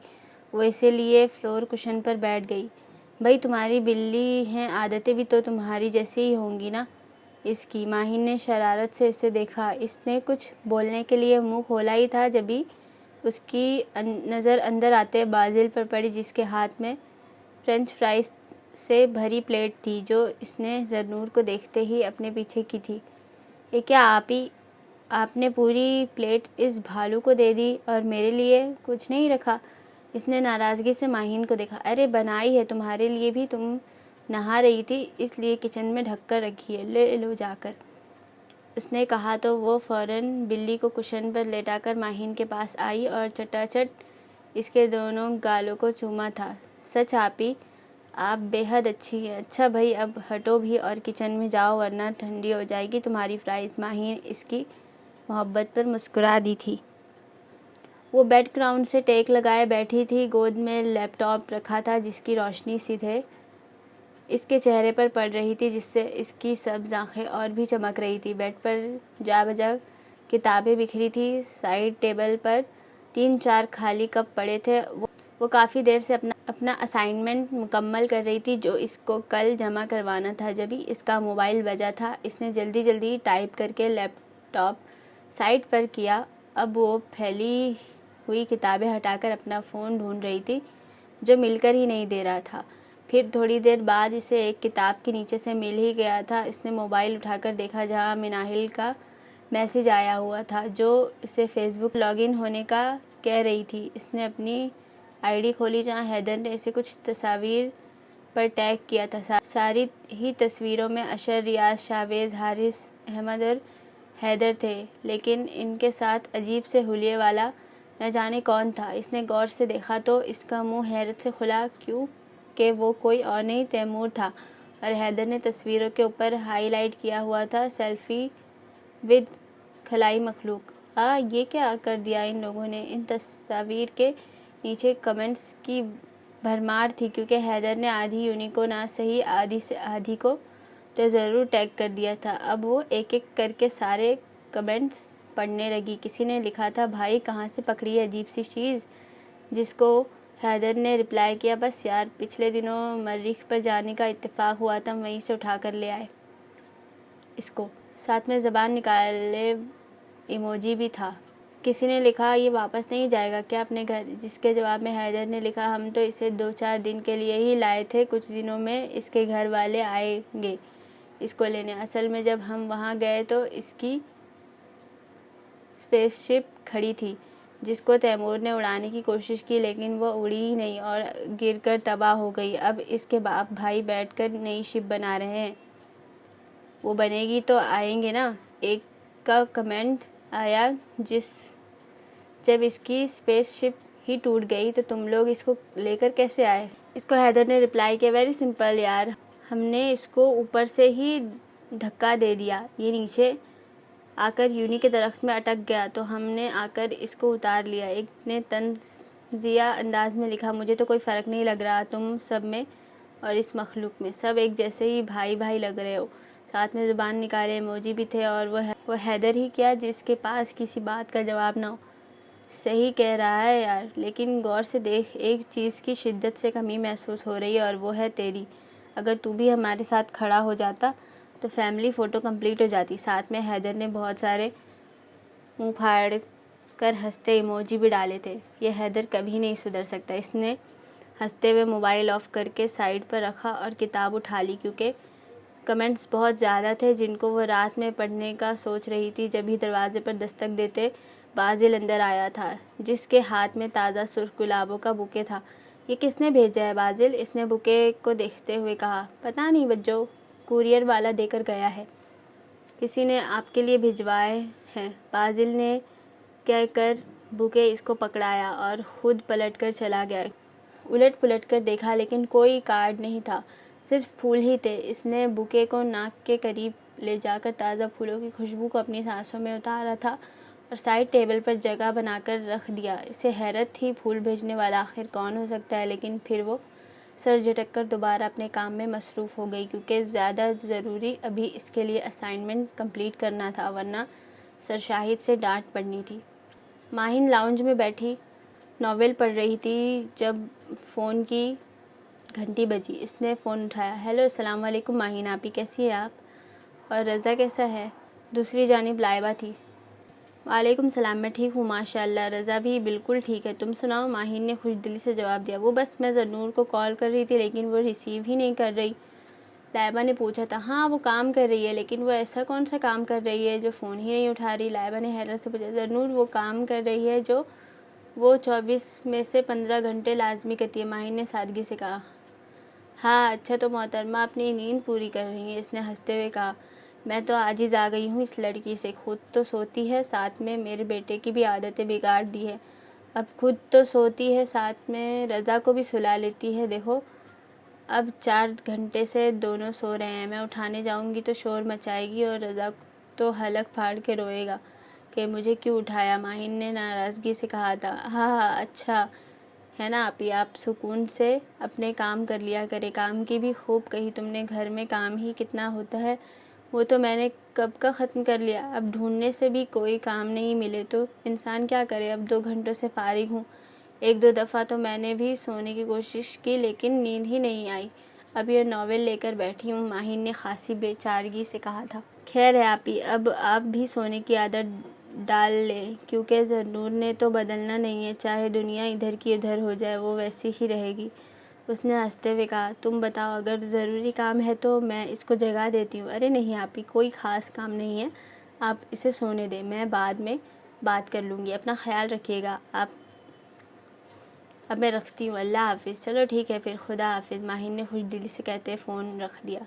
وہ اسی لیے فلور کشن پر بیٹھ گئی۔ بھئی تمہاری بلی ہیں، عادتیں بھی تو تمہاری جیسی ہی ہوں گی نا اس کی۔ ماہین نے شرارت سے اسے دیکھا۔ اس نے کچھ بولنے کے لیے منہ کھولا ہی تھا جبھی اس کی نظر اندر آتے بازل پر پڑی، جس کے ہاتھ میں فرینچ فرائز سے بھری پلیٹ تھی، جو اس نے زرنور کو دیکھتے ہی اپنے پیچھے کی تھی۔ یہ کیا آپ نے پوری پلیٹ اس بھالو کو دے دی اور میرے لیے کچھ نہیں رکھا؟ اس نے ناراضگی سے ماہین کو دیکھا۔ ارے بنائی ہے تمہارے لیے بھی، تم نہا رہی تھی اس لیے کچن میں ڈھک کر رکھی ہے، لے لو جا کر، اس نے کہا تو وہ فوراً بلی کو کشن پر لیٹا کر ماہین کے پاس آئی اور چٹا چٹ اس کے دونوں گالوں کو چوما تھا۔ سچ آپ بے حد اچھی ہیں۔ اچھا بھئی اب ہٹو بھی اور کچن میں جاؤ ورنہ ٹھنڈی ہو جائے گی تمہاری فرائز۔ ماہین اس کی محبت پر مسکرا دی تھی۔ وہ بیک گراؤنڈ سے ٹیک لگائے بیٹھی تھی، گود میں لیپ ٹاپ رکھا تھا جس کی روشنی سیدھے اس کے چہرے پر پڑ رہی تھی، جس سے اس کی سبز آنکھیں اور بھی چمک رہی تھی۔ بیڈ پر جا بجا کتابیں بکھری تھی، سائیڈ ٹیبل پر 3-4 خالی کپ پڑے تھے۔ وہ کافی دیر سے اپنا اسائنمنٹ مکمل کر رہی تھی جو اس کو کل جمع کروانا تھا، جبھی اس کا موبائل بجا تھا۔ اس نے جلدی ٹائپ کر کے لیپ ٹاپ سائیڈ پر کیا۔ اب وہ پھیلی ہوئی کتابیں ہٹا کر اپنا فون ڈھونڈ رہی تھی جو مل کر ہی نہیں دے رہا تھا۔ پھر تھوڑی دیر بعد اسے ایک کتاب کے نیچے سے مل ہی گیا تھا۔ اس نے موبائل اٹھا کر دیکھا جہاں مناہل کا میسج آیا ہوا تھا جو اسے فیس بک لاگ ان ہونے کا کہہ رہی تھی۔ اس نے اپنی آئی ڈی کھولی جہاں حیدر نے اسے کچھ تصاویر پر ٹیگ کیا تھا۔ ساری ہی تصویروں میں اشر، ریاض، شاویز، حارث احمد اور حیدر تھے، لیکن ان کے ساتھ عجیب سے حلیے والا نہ جانے کون تھا۔ اس نے غور سے دیکھا تو اس کا منہ حیرت سے کھلا کیوں کہ وہ کوئی اور نہیں تیمور تھا، اور حیدر نے تصویروں کے اوپر ہائی لائٹ کیا ہوا تھا سیلفی ود خلائی مخلوق۔ یہ کیا کر دیا ان لوگوں نے؟ ان تصاویر کے نیچے کمنٹس کی بھرمار تھی کیونکہ حیدر نے آدھی یونی کو نہ صحیح آدھی سے آدھی کو تو ضرور ٹیگ کر دیا تھا۔ اب وہ ایک ایک کر کے سارے کمنٹس پڑھنے لگی۔ کسی نے لکھا تھا، بھائی کہاں سے پکڑی ہے عجیب سی چیز، جس کو حیدر نے رپلائی کیا، بس یار پچھلے دنوں مریخ پر جانے کا اتفاق ہوا تھا، وہیں سے اٹھا کر لے آئے اس کو، ساتھ میں زبان نکالے ایموجی بھی تھا۔ کسی نے لکھا، یہ واپس نہیں جائے گا کیا اپنے گھر؟ جس کے جواب میں حیدر نے لکھا، ہم تو اسے 2-4 دن کے لیے ہی لائے تھے، کچھ دنوں میں اس کے گھر والے آئیں گے اس کو لینے۔ اصل میں جب ہم وہاں گئے تو اس کی اسپیس شپ کھڑی تھی جس کو تیمور نے اڑانے کی کوشش کی لیکن وہ اڑی ہی نہیں اور گر کر تباہ ہو گئی۔ اب اس کے باپ بھائی بیٹھ کر نئی شپ بنا رہے ہیں۔ وہ بنے گی تو آئیں گے نا، ایک کا کمنٹ آیا جب اس کی اسپیس شپ ہی ٹوٹ گئی تو تم لوگ اس کو لے کر کیسے آئے؟ اس کو حیدر نے رپلائی کیا، ویری سمپل یار، ہم نے اس کو اوپر سے ہی دھکا دے دیا، یہ نیچے آ کر یونی کے درخت میں اٹک گیا تو ہم نے آ کر اس کو اتار لیا۔ ایک نے طنزیہ انداز میں لکھا، مجھے تو کوئی فرق نہیں لگ رہا تم سب میں اور اس مخلوق میں، سب ایک جیسے ہی بھائی بھائی لگ رہے ہو۔ ساتھ میں زبان نکالے ایموجی بھی تھے، اور وہ حیدر ہی کیا جس کے پاس کسی بات کا جواب نہ ہو۔ صحیح کہہ رہا ہے یار، لیکن غور سے دیکھ، ایک چیز کی شدت سے کمی محسوس ہو رہی ہے اور وہ ہے تیری۔ اگر تو بھی ہمارے ساتھ کھڑا ہو جاتا تو فیملی فوٹو کمپلیٹ ہو جاتی۔ ساتھ میں حیدر نے بہت سارے منہ پھاڑ کر ہنستے ایموجی بھی ڈالے تھے۔ یہ حیدر کبھی نہیں سدھر سکتا۔ اس نے ہنستے ہوئے موبائل آف کر کے سائڈ پر رکھا اور کتاب اٹھا لی، کیونکہ کمنٹس بہت زیادہ تھے جن کو وہ رات میں پڑھنے کا سوچ رہی تھی۔ جب ہی دروازے پر دستک دیتے بازل اندر آیا تھا، جس کے ہاتھ میں تازہ سرخ گلابوں کا بوکے تھا۔ یہ کس نے بھیجا ہے بازل؟ اس نے بوکے کو دیکھتے ہوئے کہا۔ پتہ نہیں بجو، کورئر والا دے کر گیا ہے، کسی نے آپ کے لیے بھجوائے ہیں، بازل نے کہہ کر بوکے اس کو پکڑایا اور خود پلٹ کر چلا گیا۔ الٹ پلٹ کر دیکھا لیکن کوئی کارڈ نہیں تھا، صرف پھول ہی تھے۔ اس نے بوکے کو ناک کے قریب لے جا کر تازہ پھولوں کی خوشبو کو اپنی سانسوں میں اتارا تھا اور سائڈ ٹیبل پر جگہ بنا کر رکھ دیا۔ اسے حیرت تھی پھول بھیجنے والا آخر کون ہو سکتا ہے، لیکن پھر وہ سر جھٹک کر دوبارہ اپنے کام میں مصروف ہو گئی، کیونکہ زیادہ ضروری ابھی اس کے لیے اسائنمنٹ کمپلیٹ کرنا تھا، ورنہ سر شاہد سے ڈانٹ پڑنی تھی۔ ماہین لاؤنج میں بیٹھی ناول پڑھ رہی تھی جب فون کی گھنٹی بجی۔ اس نے فون اٹھایا۔ ہیلو، السلام علیکم ماہین آپی، کیسی ہے آپ؟ اور رضا کیسا ہے؟ دوسری جانب لائبہ تھی۔ وعلیکم السلام، میں ٹھیک ہوں ماشاء اللہ، رضا بھی بالکل ٹھیک ہے، تم سناؤ؟ ماہین نے خوش دلی سے جواب دیا۔ وہ بس میں زرنور کو کال کر رہی تھی لیکن وہ ریسیو ہی نہیں کر رہی۔ لائبہ نے پوچھا تھا۔ ہاں وہ کام کر رہی ہے، لیکن وہ ایسا کون سا کام کر رہی ہے جو فون ہی نہیں اٹھا رہی؟ لائبہ نے حیرت سے پوچھا۔ زرنور وہ کام کر رہی ہے جو وہ 24 میں سے 15 گھنٹے لازمی کرتی ہے، ماہین نے سادگی سے کہا۔ ہاں اچھا، تو محترمہ اپنی نیند پوری کر رہی ہیں، اس نے ہنستے ہوئے کہا۔ میں تو عاجز آ گئی ہوں اس لڑکی سے، خود تو سوتی ہے، ساتھ میں میرے بیٹے کی بھی عادتیں بگاڑ دی ہے۔ اب خود تو سوتی ہے، ساتھ میں رضا کو بھی سلا لیتی ہے۔ دیکھو اب 4 گھنٹے سے دونوں سو رہے ہیں، میں اٹھانے جاؤں گی تو شور مچائے گی اور رضا تو حلق پھاڑ کے روئے گا کہ مجھے کیوں اٹھایا۔ ماہین نے ناراضگی سے کہا تھا۔ ہاں اچھا ہے نا آپی، آپ سکون سے اپنے کام کر لیا کرے۔ کام کی بھی خوب کہی تم نے، گھر میں کام ہی کتنا ہوتا ہے، وہ تو میں نے کب کا ختم کر لیا۔ اب ڈھونڈنے سے بھی کوئی کام نہیں ملے تو انسان کیا کرے۔ اب 2 گھنٹوں سے فارغ ہوں، 1-2 دفعہ تو میں نے بھی سونے کی کوشش کی لیکن نیند ہی نہیں آئی۔ اب یہ ناول لے کر بیٹھی ہوں، ماہین نے خاصی بے چارگی سے کہا تھا۔ خیر ہے آپی، اب آپ بھی سونے کی عادت ڈال لیں، کیونکہ زرنور نے تو بدلنا نہیں ہے، چاہے دنیا ادھر کی ادھر ہو جائے وہ ویسی ہی رہے گی۔ اس نے ہنستے ہوئے کہا۔ تم بتاؤ، اگر ضروری کام ہے تو میں اس کو جگا دیتی ہوں۔ ارے نہیں آپی، کوئی خاص کام نہیں ہے، آپ اسے سونے دیں، میں بعد میں بات کر لوں گی، اپنا خیال رکھیے گا آپ۔ اب میں رکھتی ہوں، اللہ حافظ۔ چلو ٹھیک ہے پھر، خدا حافظ، ماہین نے خوش دلی سے کہتے فون رکھ دیا۔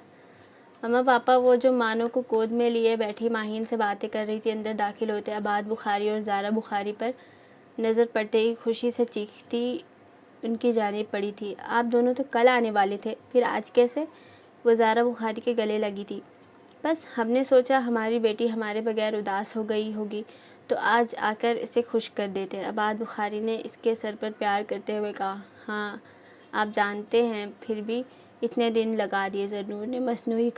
مما پاپا وہ جو مانو کو گود میں لیے بیٹھی ماہین سے باتیں کر رہی تھی، اندر داخل ہوتے عباد بخاری اور زارا بخاری پر نظر پڑتے ہی خوشی سے چیختی ان کی جانب پڑی تھی۔ آپ دونوں تو کل آنے والے تھے، پھر آج کیسے؟ وہ زارا بخاری کے گلے لگی تھی۔ بس ہم نے سوچا ہماری بیٹی ہمارے بغیر اداس ہو گئی ہوگی تو آج آ کر اسے خوش کر دیتے۔ عباد بخاری نے اس کے سر پر پیار کرتے ہوئے کہا۔ ہاں آپ جانتے ہیں، پھر بھی اتنے دن لگا دیے۔ زرنور نے مصنوعی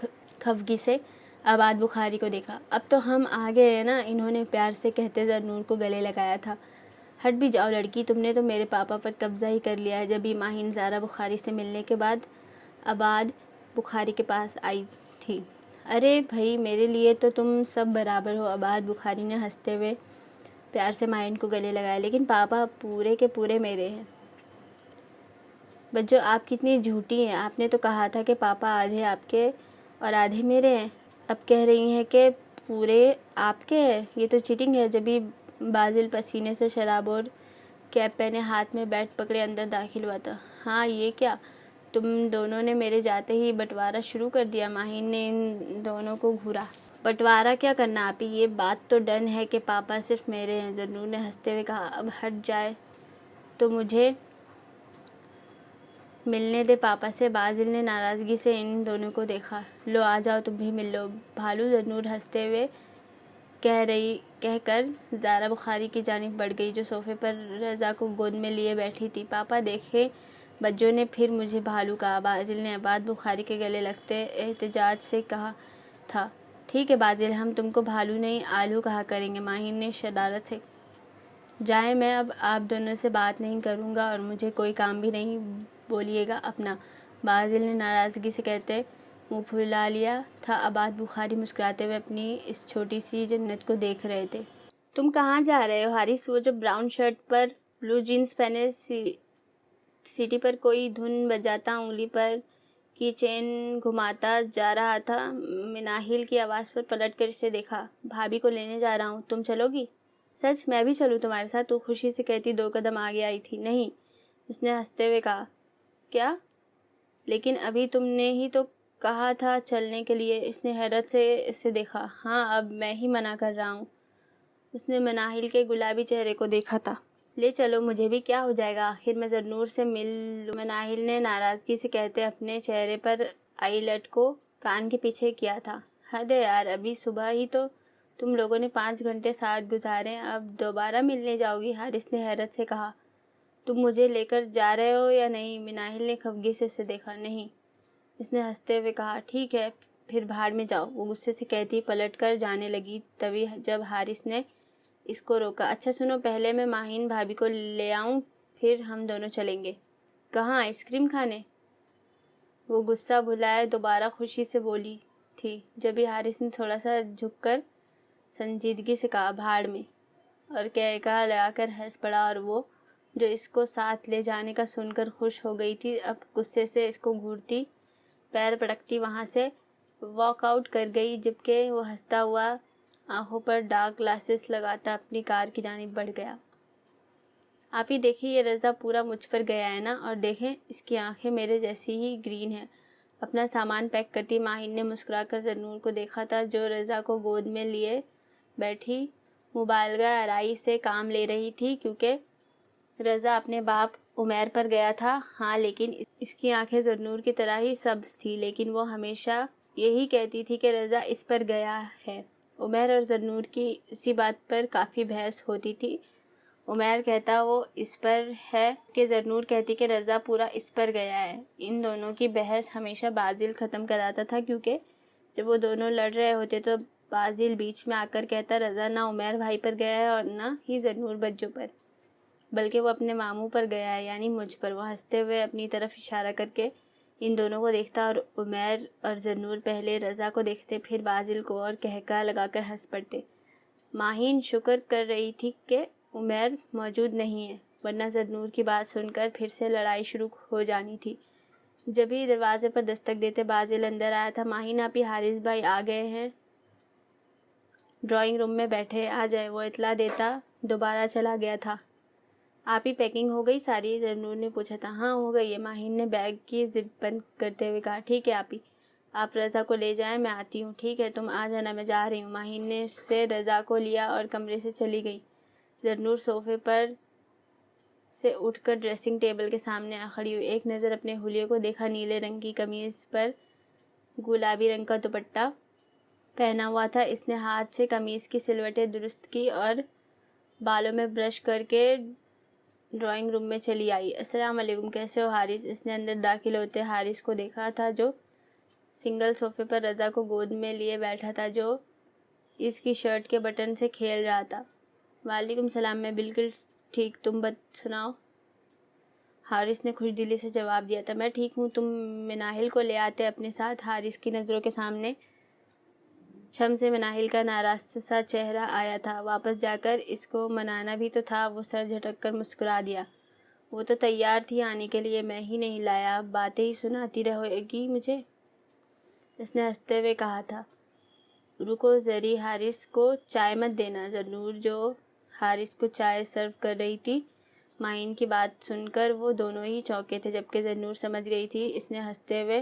خفگی سے عباد بخاری کو دیکھا۔ اب تو ہم آ گئے ہیں نا، انہوں نے پیار سے کہتے زرنور کو گلے لگایا تھا۔ ہٹ بھی جاؤ لڑکی، تم نے تو میرے پاپا پر قبضہ ہی کر لیا ہے۔ جب ہی ماہین زارا بخاری سے ملنے کے بعد عباد بخاری کے پاس آئی تھی۔ ارے بھائی، میرے لیے تو تم سب برابر ہو، عباد بخاری نے ہنستے ہوئے پیار سے ماہین کو گلے لگایا، لیکن پاپا پورے کے پورے میرے ہیں۔ بچو آپ کتنی جھوٹی ہیں، آپ نے تو کہا تھا کہ پاپا آدھے آپ کے اور آدھے میرے ہیں، اب کہہ رہی ہیں کہ پورے آپ کے ہیں، یہ تو چیٹنگ ہے۔ جب ہی بازل پسینے سے شراب اور کیپ پہنے ہاتھ میں بیٹ پکڑے اندر داخل ہوا تھا۔ ہاں یہ کیا، تم دونوں نے میرے جاتے ہی بٹوارا شروع کر دیا؟ ماہین نے ان دونوں کو گھورا۔ بٹوارا کیا کرنا آپی، یہ بات تو ڈن ہے کہ پاپا صرف میرے ہیں، زرنور نے ہنستے ہوئے کہا۔ اب ہٹ جائے تو مجھے ملنے دے پاپا سے۔ بازل نے ناراضگی سے ان دونوں کو دیکھا۔ لو آ جاؤ تم بھی مل لو بھالو، زرنور ہنستے ہوئے کہہ کر زارا بخاری کی جانب بڑھ گئی جو صوفے پر رضا کو گود میں لیے بیٹھی تھی۔ پاپا دیکھیں بجوں نے پھر مجھے بھالو کہا، بازل نے عباد بخاری کے گلے لگتے احتجاج سے کہا تھا۔ ٹھیک ہے بازل، ہم تم کو بھالو نہیں آلو کہا کریں گے، ماہر نے شرارت سے۔ جائیں، میں اب آپ دونوں سے بات نہیں کروں گا اور مجھے کوئی کام بھی نہیں بولیے گا اپنا، بازل نے ناراضگی سے کہتے منہ پھلا لیا تھا۔ عباد بخاری مسکراتے ہوئے اپنی اس چھوٹی سی جنت کو دیکھ رہے تھے۔ تم کہاں جا رہے ہو حارث؟ وہ جو براؤن شرٹ پر بلو جینز پہنے سیٹی پر کوئی دھن بجاتا انگلی پر کی چین گھماتا جا رہا تھا، مناہل کی آواز پر پلٹ کر اسے دیکھا۔ بھابھی کو لینے جا رہا ہوں، تم چلو گی؟ سچ؟ میں بھی چلوں تمہارے ساتھ؟ تو خوشی سے کہتی 2 قدم آگے آئی تھی۔ نہیں، اس نے ہنستے ہوئے کہا۔ کیا؟ لیکن ابھی تم نے ہی تو کہا تھا چلنے کے لیے۔ اس نے حیرت سے اسے دیکھا۔ ہاں، اب میں ہی منع کر رہا ہوں۔ اس نے مناہل کے گلابی چہرے کو دیکھا تھا۔ لے چلو، مجھے بھی کیا ہو جائے گا، آخر میں زرنور سے مل لوں۔ مناہل نے ناراضگی سے کہتے اپنے چہرے پر آئی لٹ کو کان کے پیچھے کیا تھا۔ حد ہے یار، ابھی صبح ہی تو تم لوگوں نے 5 گھنٹے ساتھ گزارے، اب دوبارہ ملنے جاؤ گی؟ حارث نے حیرت سے کہا۔ تم مجھے لے کر جا رہے ہو یا نہیں؟ مناہل نے خفگی سے اسے دیکھا۔ نہیں، اس نے ہنستے ہوئے کہا۔ ٹھیک ہے پھر بھاڑ میں جاؤ، وہ غصے سے کہتی پلٹ کر جانے لگی، تبھی جب حارث نے اس کو روکا۔ اچھا سنو، پہلے میں ماہین بھابھی کو لے آؤں پھر ہم دونوں چلیں گے۔ کہاں؟ آئس کریم کھانے؟ وہ غصہ بھلائے دوبارہ خوشی سے بولی تھی، جبھی حارث نے تھوڑا سا جھک کر سنجیدگی سے کہا بھاڑ میں، اور کہا لگا کر ہنس پڑا، اور وہ جو اس کو ساتھ لے جانے کا سن کر خوش ہو گئی تھی اب غصے سے اس کو گھورتی پیر پٹکتی وہاں سے واک آؤٹ کر گئی، جبکہ وہ ہنستا ہوا آنکھوں پر ڈارک گلاسز لگاتا اپنی کار کی جانب بڑھ گیا۔ آپ ہی دیکھیں، یہ رضا پورا مجھ پر گیا ہے نا، اور دیکھیں اس کی آنکھیں میرے جیسی ہی گرین ہیں۔ اپنا سامان پیک کرتی ماہین نے مسکرا کر زرنور کو دیکھا تھا جو رضا کو گود میں لیے بیٹھی مبالغہ آرائی سے کام لے رہی تھی، کیونکہ رضا اپنے باپ عمیر پر گیا تھا۔ ہاں، لیکن اس کی آنکھیں زرنور کی طرح ہی سبز تھی، لیکن وہ ہمیشہ یہی کہتی تھی کہ رضا اس پر گیا ہے۔ عمیر اور زرنور کی اسی بات پر کافی بحث ہوتی تھی۔ عمیر کہتا وہ اس پر ہے کہ زرنور کہتی کہ رضا پورا اس پر گیا ہے۔ ان دونوں کی بحث ہمیشہ بازل ختم کراتا تھا، کیونکہ جب وہ دونوں لڑ رہے ہوتے تو بازل بیچ میں آ کر کہتا رضا نہ عمیر بھائی پر گیا ہے اور نہ ہی زرنور بجوں پر، بلکہ وہ اپنے ماموں پر گیا ہے، یعنی مجھ پر۔ وہ ہنستے ہوئے اپنی طرف اشارہ کر کے ان دونوں کو دیکھتا، اور عمیر اور زرنور پہلے رضا کو دیکھتے پھر بازل کو، اور کہکہا لگا کر ہنس پڑتے۔ ماہین شکر کر رہی تھی کہ عمیر موجود نہیں ہے، ورنہ زرنور کی بات سن کر پھر سے لڑائی شروع ہو جانی تھی۔ جبھی دروازے پر دستک دیتے بازل اندر آیا تھا۔ ماہین آپی، حارث بھائی آ گئے ہیں، ڈرائنگ روم میں بیٹھے، آ جائے، وہ اطلاع دیتا دوبارہ چلا گیا تھا۔ آپی پیکنگ ہو گئی ساری؟ زرنور نے پوچھا تھا۔ ہاں ہو گئی ہے، ماہین نے بیگ کی زپ بند کرتے ہوئے کہا۔ ٹھیک ہے آپی، آپ رضا کو لے جائیں، میں آتی ہوں۔ ٹھیک ہے، تم آ جانا، میں جا رہی ہوں۔ ماہین نے سے رضا کو لیا اور کمرے سے چلی گئی۔ زرنور صوفے پر سے اٹھ کر ڈریسنگ ٹیبل کے سامنے آ کھڑی ہوئی، ایک نظر اپنے حلیے کو دیکھا۔ نیلے رنگ کی قمیض پر گلابی رنگ کا دوپٹہ پہنا ہوا تھا۔ اس نے ہاتھ سے قمیض کی سلوٹیں درست کی اور بالوں میں برش کر کے ڈرائنگ روم میں چلی آئی۔ السلام علیکم، کیسے ہو حارث؟ اس نے اندر داخل ہوتے حارث کو دیکھا تھا جو سنگل صوفے پر رضا کو گود میں لیے بیٹھا تھا، جو اس کی شرٹ کے بٹن سے کھیل رہا تھا۔ وعلیکم السلام، میں بالکل ٹھیک، تم سناؤ؟ حارث نے خوش دلی سے جواب دیا تھا۔ میں ٹھیک ہوں، تم مناہل کو لے آتے اپنے ساتھ۔ حارث کی نظروں کے سامنے چھم سے مناہل کا ناراض سا چہرہ آیا تھا۔ واپس جا کر اس کو منانا بھی تو تھا۔ وہ سر جھٹک کر مسکرا دیا۔ وہ تو تیار تھی آنے کے لیے، میں ہی نہیں لایا، باتیں ہی سناتی رہے گی مجھے، اس نے ہنستے ہوئے کہا تھا۔ رکو ذری، حارث کو چائے مت دینا۔ زرنور جو حارث کو چائے سرو کر رہی تھی، ماہین کی بات سن کر وہ دونوں ہی چونکے تھے، جبکہ زرنور سمجھ گئی تھی۔ اس نے ہنستے ہوئے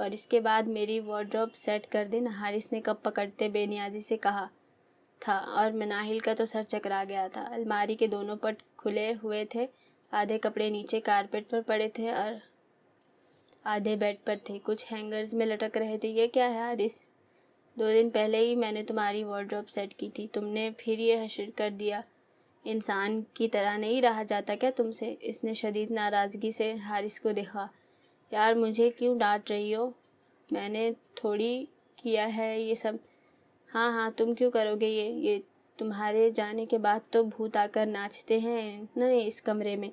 اور اس کے بعد میری وارڈروب سیٹ کر دینا، حارث نے کپ پکڑتے بے نیازی سے کہا تھا، اور مناہل کا تو سر چکرا گیا تھا۔ الماری کے دونوں پٹ کھلے ہوئے تھے، آدھے کپڑے نیچے کارپیٹ پر پڑے تھے اور آدھے بیڈ پر تھے، کچھ ہینگرز میں لٹک رہے تھے۔ یہ کیا ہے حارث؟ 2 دن پہلے ہی میں نے تمہاری وارڈروب سیٹ کی تھی، تم نے پھر یہ حشر کر دیا۔ انسان کی طرح نہیں رہا جاتا کیا تم سے؟ اس نے شدید ناراضگی سے حارث کو دیکھا۔ یار مجھے کیوں ڈانٹ رہی ہو؟ میں نے تھوڑی کیا ہے یہ سب۔ ہاں تم کیوں کرو گے یہ تمہارے جانے کے بعد تو بھوت آ کر ناچتے ہیں نا اس کمرے میں۔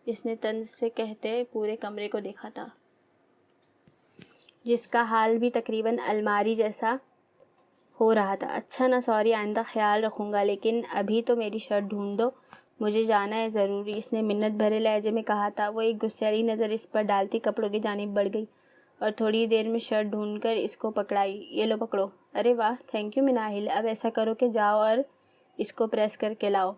اس نے طنز سے کہتے پورے کمرے کو دیکھا تھا، جس کا حال بھی تقریباً الماری جیسا ہو رہا تھا۔ اچھا نا، سوری، آئندہ خیال رکھوں گا، لیکن ابھی تو میری شرٹ ڈھونڈ دو، مجھے جانا ہے ضروری، اس نے منت بھرے لہجے میں کہا تھا۔ وہ ایک غصیلی نظر اس پر ڈالتی کپڑوں کی جانب بڑھ گئی اور تھوڑی دیر میں شرٹ ڈھونڈ کر اس کو پکڑائی۔ یہ لو پکڑو۔ ارے واہ، تھینک یو مناہل، اب ایسا کرو کہ جاؤ اور اس کو پریس کر کے لاؤ۔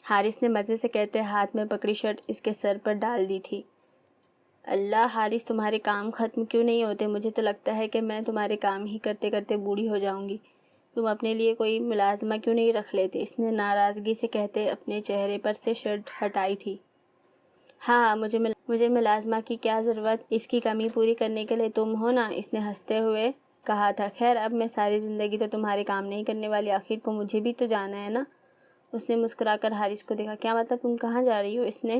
حارث نے مزے سے کہتے ہاتھ میں پکڑی شرٹ اس کے سر پر ڈال دی تھی۔ اللہ حارث، تمہارے کام ختم کیوں نہیں ہوتے؟ مجھے تو لگتا ہے کہ میں تمہارے کام ہی کرتے کرتے بوڑھی ہو جاؤں گی۔ تم اپنے لیے کوئی ملازمہ کیوں نہیں رکھ لیتے؟ اس نے ناراضگی سے کہتے اپنے چہرے پر سے شرٹ ہٹائی تھی۔ ہاں مجھے ملازمہ کی کیا ضرورت؟ اس کی کمی پوری کرنے کے لیے تم ہو نا، اس نے ہنستے ہوئے کہا تھا۔ خیر، اب میں ساری زندگی تو تمہارے کام نہیں کرنے والی، آخر کو مجھے بھی تو جانا ہے نا۔ اس نے مسکرا کر حارث کو دیکھا۔ کیا مطلب، تم کہاں جا رہی ہو؟ اس نے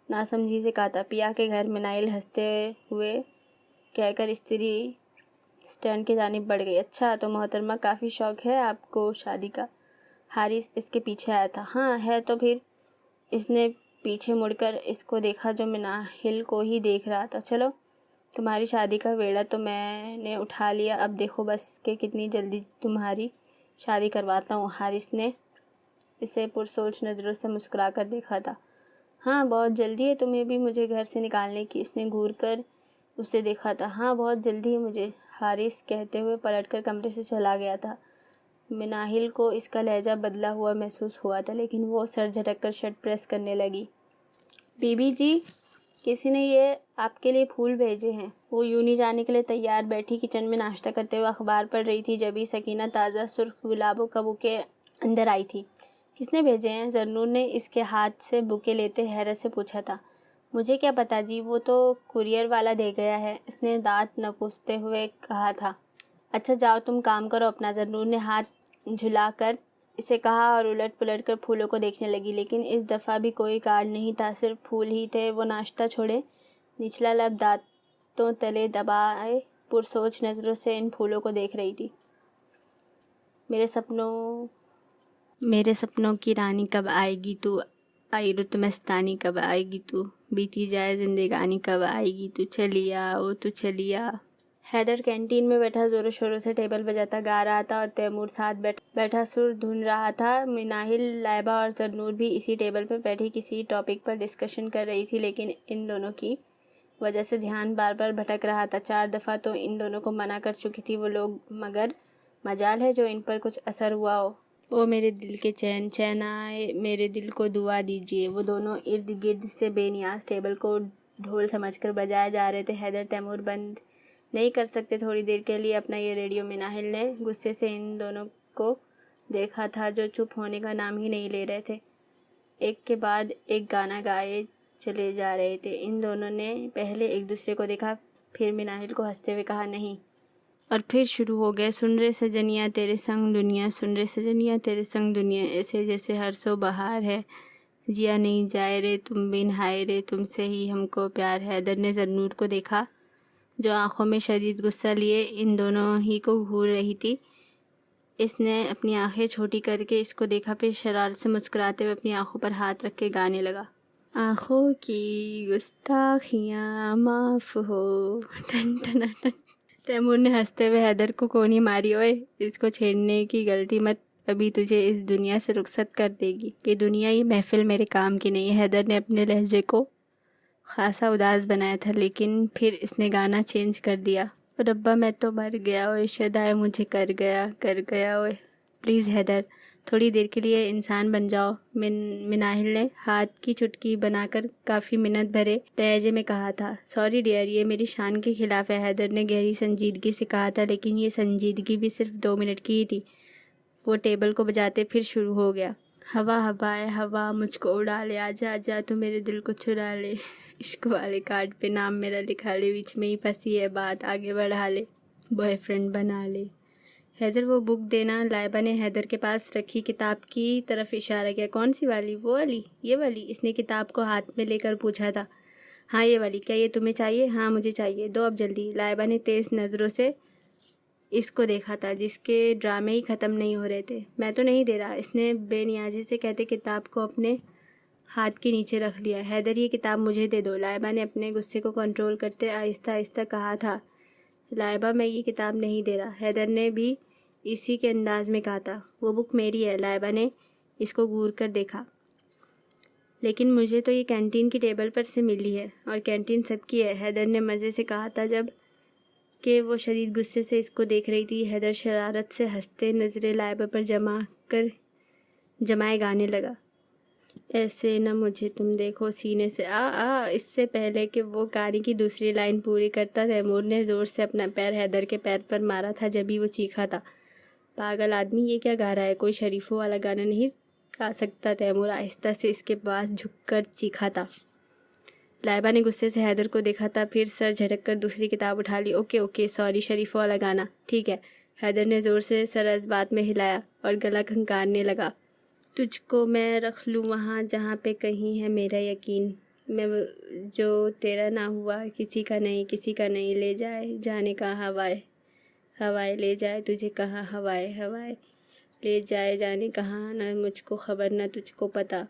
ناسمجھی سے کہا تھا۔ پیا کے گھر۔ مناہل ہنستے ہوئے کہہ کر استری اسٹینڈ کی جانب بڑھ گئی۔ اچھا تو محترمہ، کافی شوق ہے آپ کو شادی کا؟ حارث اس کے پیچھے آیا تھا۔ ہاں ہے تو پھر؟ اس نے پیچھے مڑ کر اس کو دیکھا جو مناہل کو ہی دیکھ رہا تھا۔ چلو، تمہاری شادی کا بیڑا تو میں نے اٹھا لیا، اب دیکھو بس کہ کتنی جلدی تمہاری شادی کرواتا ہوں۔ حارث نے اسے پرسوچ نظروں سے مسکرا کر دیکھا تھا۔ ہاں بہت جلدی ہے تمہیں بھی مجھے گھر سے نکالنے کی؟ اس نے گھور کر اسے دیکھا تھا۔ ہاں بہت جلدی ہے مجھے، حارث کہتے ہوئے پلٹ کر کمرے سے چلا گیا تھا۔ مناہل کو اس کا لہجہ بدلا ہوا محسوس ہوا تھا، لیکن وہ سر جھٹک کر شرٹ پریس کرنے لگی۔ بی بی جی، کسی نے یہ آپ کے لیے پھول بھیجے ہیں۔ وہ یوں نہیں جانے کے لیے تیار بیٹھی کچن میں ناشتہ کرتے ہوئے اخبار پڑھ رہی تھی، جبھی سکینہ تازہ سرخ گلابوں کا بوکے اندر آئی تھی۔ کس نے بھیجے ہیں؟ زرنور نے اس کے ہاتھ سے بوکے لیتے حیرت سے پوچھا تھا۔ مجھے کیا پتا جی، وہ تو کورئر والا دے گیا ہے، اس نے دانت نکوستے ہوئے کہا تھا۔ اچھا جاؤ تم کام کرو اپنا، زرنور نے ہاتھ جھلا کر اسے کہا اور الٹ پلٹ کر پھولوں کو دیکھنے لگی، لیکن اس دفعہ بھی کوئی کارڈ نہیں تھا، صرف پھول ہی تھے۔ وہ ناشتہ چھوڑے نچلا لب دانتوں تلے دبائے پرسوچ نظروں سے ان پھولوں کو دیکھ رہی تھی۔ میرے سپنوں کی رانی کب آئے گی تو، آئی رت مستانی کب آئے گی تو، بیتی جائے زندگانی کب آئے گی تو، چلیا او تو چلیا۔ حیدر کینٹین میں بیٹھا زوروں شوروں سے ٹیبل بجاتا گا رہا تھا اور تیمور ساتھ بیٹھا سر دھن رہا تھا۔ مناہل، لائبہ اور زرنور بھی اسی ٹیبل پر بیٹھی کسی ٹاپک پر ڈسکشن کر رہی تھی، لیکن ان دونوں کی وجہ سے دھیان بار بار بھٹک رہا تھا۔ 4 دفعہ تو ان دونوں کو منع کر چکی تھی وہ لوگ، مگر مجال ہے جو ان پر کچھ اثر ہوا ہو۔ او میرے دل کے چین، چین آئے میرے دل کو دعا دیجیے۔ وہ دونوں ارد گرد سے بے نیاز ٹیبل کو ڈھول سمجھ کر بجائے جا رہے تھے۔ حیدر، تیمور بند نہیں کر سکتے تھوڑی دیر کے لیے اپنا یہ ریڈیو؟ مناہل نے غصے سے ان دونوں کو دیکھا تھا جو چپ ہونے کا نام ہی نہیں لے رہے تھے، ایک کے بعد ایک گانا گائے چلے جا رہے تھے۔ ان دونوں نے پہلے ایک دوسرے کو دیکھا، پھر مناہل کو ہنستے ہوئے کہا نہیں، اور پھر شروع ہو گئے۔ سن رے سجنیا تیرے سنگ دنیا، سن رے سجنیا تیرے سنگ دنیا، ایسے جیسے ہر سو بہار ہے، جیا نہیں جائے رے تم بن، ہائے رے تم سے ہی ہم کو پیار ہے۔ حیدر نے زرنور کو دیکھا جو آنکھوں میں شدید غصہ لیے ان دونوں ہی کو گھور رہی تھی۔ اس نے اپنی آنکھیں چھوٹی کر کے اس کو دیکھا، پھر شرارت سے مسکراتے ہوئے اپنی آنکھوں پر ہاتھ رکھ کے گانے لگا۔ آنکھوں کی گستاخیاں معاف ہو، ٹن ٹن ٹن۔ تیمور نے ہنستے ہوئے حیدر کو کونی ماری۔ اوئے، اس کو چھیڑنے کی غلطی مت، ابھی تجھے اس دنیا سے رخصت کر دے گی۔ یہ دنیا، یہ محفل میرے کام کی نہیں ہے۔ حیدر نے اپنے لہجے کو خاصا اداس بنایا تھا، لیکن پھر اس نے گانا چینج کر دیا۔ ربا میں تو مر گیا، اوئے شدائے مجھے کر گیا اوئے۔ پلیز حیدر، تھوڑی دیر کے لیے انسان بن جاؤ، مناہل نے ہاتھ کی چٹکی بنا کر کافی منت بھرے لہجے میں کہا تھا۔ سوری ڈیئر، یہ میری شان کے خلاف ہے، حیدر نے گہری سنجیدگی سے کہا تھا، لیکن یہ سنجیدگی بھی صرف 2 منٹ کی ہی تھی۔ وہ ٹیبل کو بجاتے پھر شروع ہو گیا۔ ہوا ہوائے ہوا مجھ کو اڑا لے، آجا آجا تو میرے دل کو چرا لے، عشق والے کارڈ پہ نام میرا لکھا لے، بیچ میں ہی پھنسی ہے بات آگے بڑھا لے، بوائے فرینڈ بنا لے۔ حیدر وہ بک دینا، لائبہ نے حیدر کے پاس رکھی کتاب کی طرف اشارہ کیا۔ کون سی والی؟ وہ والی؟ یہ والی؟ اس نے کتاب کو ہاتھ میں لے کر پوچھا تھا۔ ہاں یہ والی۔ کیا یہ تمہیں چاہیے؟ ہاں مجھے چاہیے، دو اب جلدی۔ لائبہ نے تیز نظروں سے اس کو دیکھا تھا جس کے ڈرامے ہی ختم نہیں ہو رہے تھے۔ میں تو نہیں دے رہا، اس نے بے نیازی سے کہتے کتاب کو اپنے ہاتھ کے نیچے رکھ لیا۔ حیدر یہ کتاب مجھے دے دو، لائبہ نے اپنے غصے کو کنٹرول کرتے آہستہ آہستہ کہا تھا۔ لائبہ میں یہ کتاب نہیں دے رہا، حیدر نے بھی اسی کے انداز میں کہا تھا۔ وہ بک میری ہے، لائبہ نے اس کو گور کر دیکھا۔ لیکن مجھے تو یہ کینٹین کی ٹیبل پر سے ملی ہے، اور کینٹین سب کی ہے، حیدر نے مزے سے کہا تھا جب کہ وہ شدید غصے سے اس کو دیکھ رہی تھی۔ حیدر شرارت سے ہنستے نظریں لائبہ پر جمائے گانے لگا۔ ایسے نہ مجھے تم دیکھو سینے سے اس سے پہلے کہ وہ کہانی کی دوسری لائن پوری کرتا، تیمور نے زور سے اپنا پیر حیدر کے پیر پر مارا تھا، جبھی وہ چیخا تھا۔ پاگل آدمی، یہ کیا گا رہا ہے؟ کوئی شریفوں والا گانا نہیں گا سکتا؟ تیمور آہستہ سے اس کے پاس جھک کر چیخا تھا۔ لائبہ نے غصے سے حیدر کو دیکھا تھا، پھر سر جھٹک کر دوسری کتاب اٹھا لی۔ اوکے سوری، شریفوں والا گانا ٹھیک ہے۔ حیدر نے زور سے سر اس بات میں ہلایا اور گلا کھنکارنے لگا۔ تجھ کو میں رکھ لوں وہاں جہاں پہ کہیں ہے میرا یقین، میں جو تیرا نہ ہوا، کسی کا نہیں، لے جائے جانے کا ہوائے لے جائے تجھے کہاں، ہوائے لے جائے جانے کہاں، نہ مجھ کو خبر نہ تجھ کو پتہ۔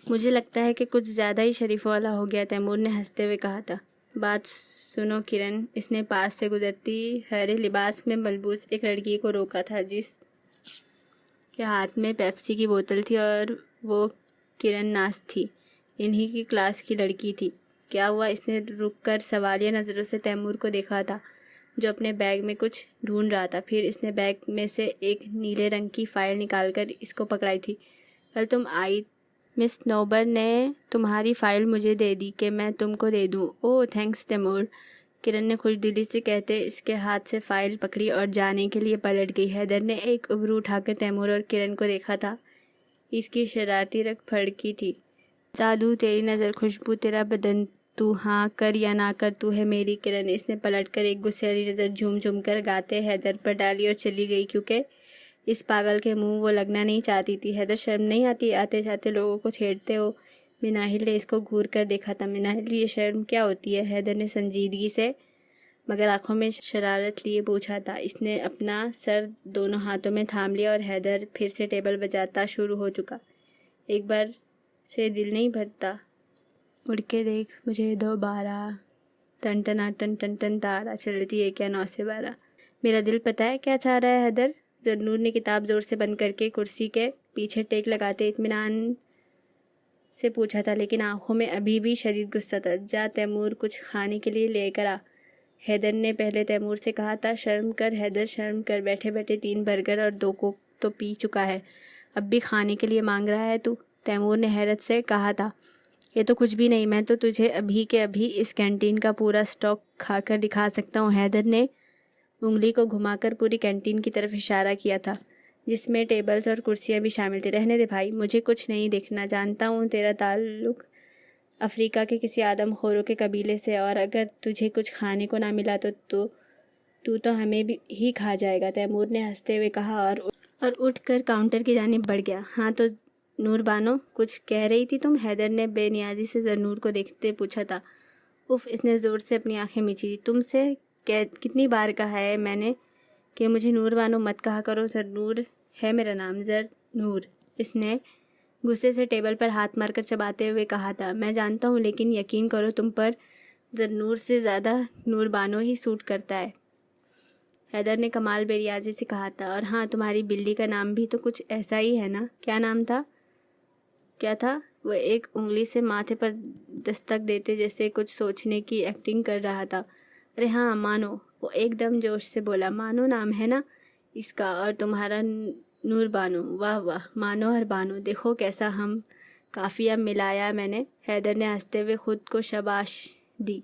مجھے لگتا ہے کہ کچھ زیادہ ہی شریفوں والا ہو گیا، تیمور نے ہنستے ہوئے کہا تھا۔ بات سنو کرن، اس نے پاس سے گزرتی ہرے لباس میں ملبوس ایک لڑکی کو روکا تھا جس کے ہاتھ میں پیپسی کی بوتل تھی، اور وہ کرن ناز تھی، انہی کی کلاس کی لڑکی تھی۔ کیا ہوا؟ اس نے رک کر سوالیہ نظروں سے تیمور کو دیکھا تھا جو اپنے بیگ میں کچھ ڈھونڈ رہا تھا، پھر اس نے بیگ میں سے ایک نیلے رنگ کی فائل نکال کر اس کو پکڑائی تھی۔ کل تم آئی مس نوبر نے تمہاری فائل مجھے دے دی کہ میں تم کو دے دوں۔ اوہ تھینکس تیمور، کرن نے خوش دلی سے کہتے اس کے ہاتھ سے فائل پکڑی اور جانے کے لیے پلٹ گئی۔ حیدر نے ایک ابرو اٹھا کر تیمور اور کرن کو دیکھا تھا، اس کی شرارتی رگ پھڑکی تھی۔ جادو تیری نظر، خوشبو تیرا بدن، تو ہاں کر یا نہ کر تو ہے میری کرن۔ اس نے پلٹ کر ایک غصیلی نظر جھوم کر گاتے حیدر پر ڈالی اور چلی گئی، کیونکہ اس پاگل کے منہ وہ لگنا نہیں چاہتی تھی۔ حیدر شرم نہیں آتی؟ آتے جاتے لوگوں کو چھیڑتے ہو؟ مناہل نے اس کو گھور کر دیکھا تھا۔ مناہل، یہ شرم کیا ہوتی ہے؟ حیدر نے سنجیدگی سے مگر آنکھوں میں شرارت لیے پوچھا تھا۔ اس نے اپنا سر دونوں ہاتھوں میں تھام لیا اور حیدر پھر سے ٹیبل بجاتا شروع ہو چکا۔ ایک بار سے دل نہیں بھرتا، اڑ کے دیکھ مجھے دوبارہ، ton Tina ton ton ton تارا چلتی ہے کیا 9 سے 12۔ میرا دل پتہ ہے کیا چاہ رہا ہے حیدر؟ ذرنور نے کتاب زور سے بند کر کے کرسی کے پیچھے ٹیک لگاتے اطمینان سے پوچھا تھا، لیکن آنکھوں میں ابھی بھی شدید غصہ تھا۔ جا تیمور، کچھ کھانے کے لیے لے کر آ، حیدر نے پہلے تیمور سے کہا تھا۔ شرم کر حیدر، شرم کر، بیٹھے بیٹھے 3 برگر اور 2 کوک تو پی چکا ہے، اب بھی کھانے کے لیے مانگ رہا ہے تو؟ تیمور نے حیرت سے کہا تھا۔ یہ تو کچھ بھی نہیں، میں تو تجھے ابھی کے ابھی اس کینٹین کا پورا اسٹاک کھا کر دکھا سکتا ہوں۔ حیدر نے انگلی کو گھما کر پوری کینٹین کی طرف اشارہ کیا تھا، جس میں ٹیبلز اور کرسیاں بھی شامل تھیں۔ رہنے دے بھائی، مجھے کچھ نہیں دیکھنا، جانتا ہوں تیرا تعلق افریقہ کے کسی آدم خوروں کے قبیلے سے، اور اگر تجھے کچھ کھانے کو نہ ملا تو ہمیں بھی ہی کھا جائے گا، تیمور نے ہنستے ہوئے کہا اور اٹھ کر کاؤنٹر کی جانب بڑھ گیا۔ ہاں تو نور بانو، کچھ کہہ رہی تھی تم؟ حیدر نے بے نیازی سے ذرنور کو دیکھتے پوچھا تھا۔ اف، اس نے زور سے اپنی آنکھیں میچی۔ تم سے کتنی بار کہا ہے میں نے کہ مجھے نور بانو مت کہا کرو؟ ذرنور ہے میرا نام، ذرنور، اس نے غصے سے ٹیبل پر ہاتھ مار کر چباتے ہوئے کہا تھا۔ میں جانتا ہوں، لیکن یقین کرو تم پر ذرنور سے زیادہ نور بانو ہی سوٹ کرتا ہے، حیدر نے کمال بے نیازی سے کہا تھا۔ اور ہاں، تمہاری بلی کا نام بھی تو کچھ ایسا ہی ہے نا؟ کیا نام تھا؟ کیا تھا؟ وہ ایک انگلی سے ماتھے پر دستک دیتے جیسے کچھ سوچنے کی ایکٹنگ کر رہا تھا۔ ارے ہاں، مانو، وہ ایک دم جوش سے بولا۔ مانو نام ہے نا اس کا، اور تمہارا نور بانو، واہ واہ، مانو اور بانو، دیکھو کیسا ہم قافیہ ملایا میں نے۔ حیدر نے ہنستے ہوئے خود کو شاباش دی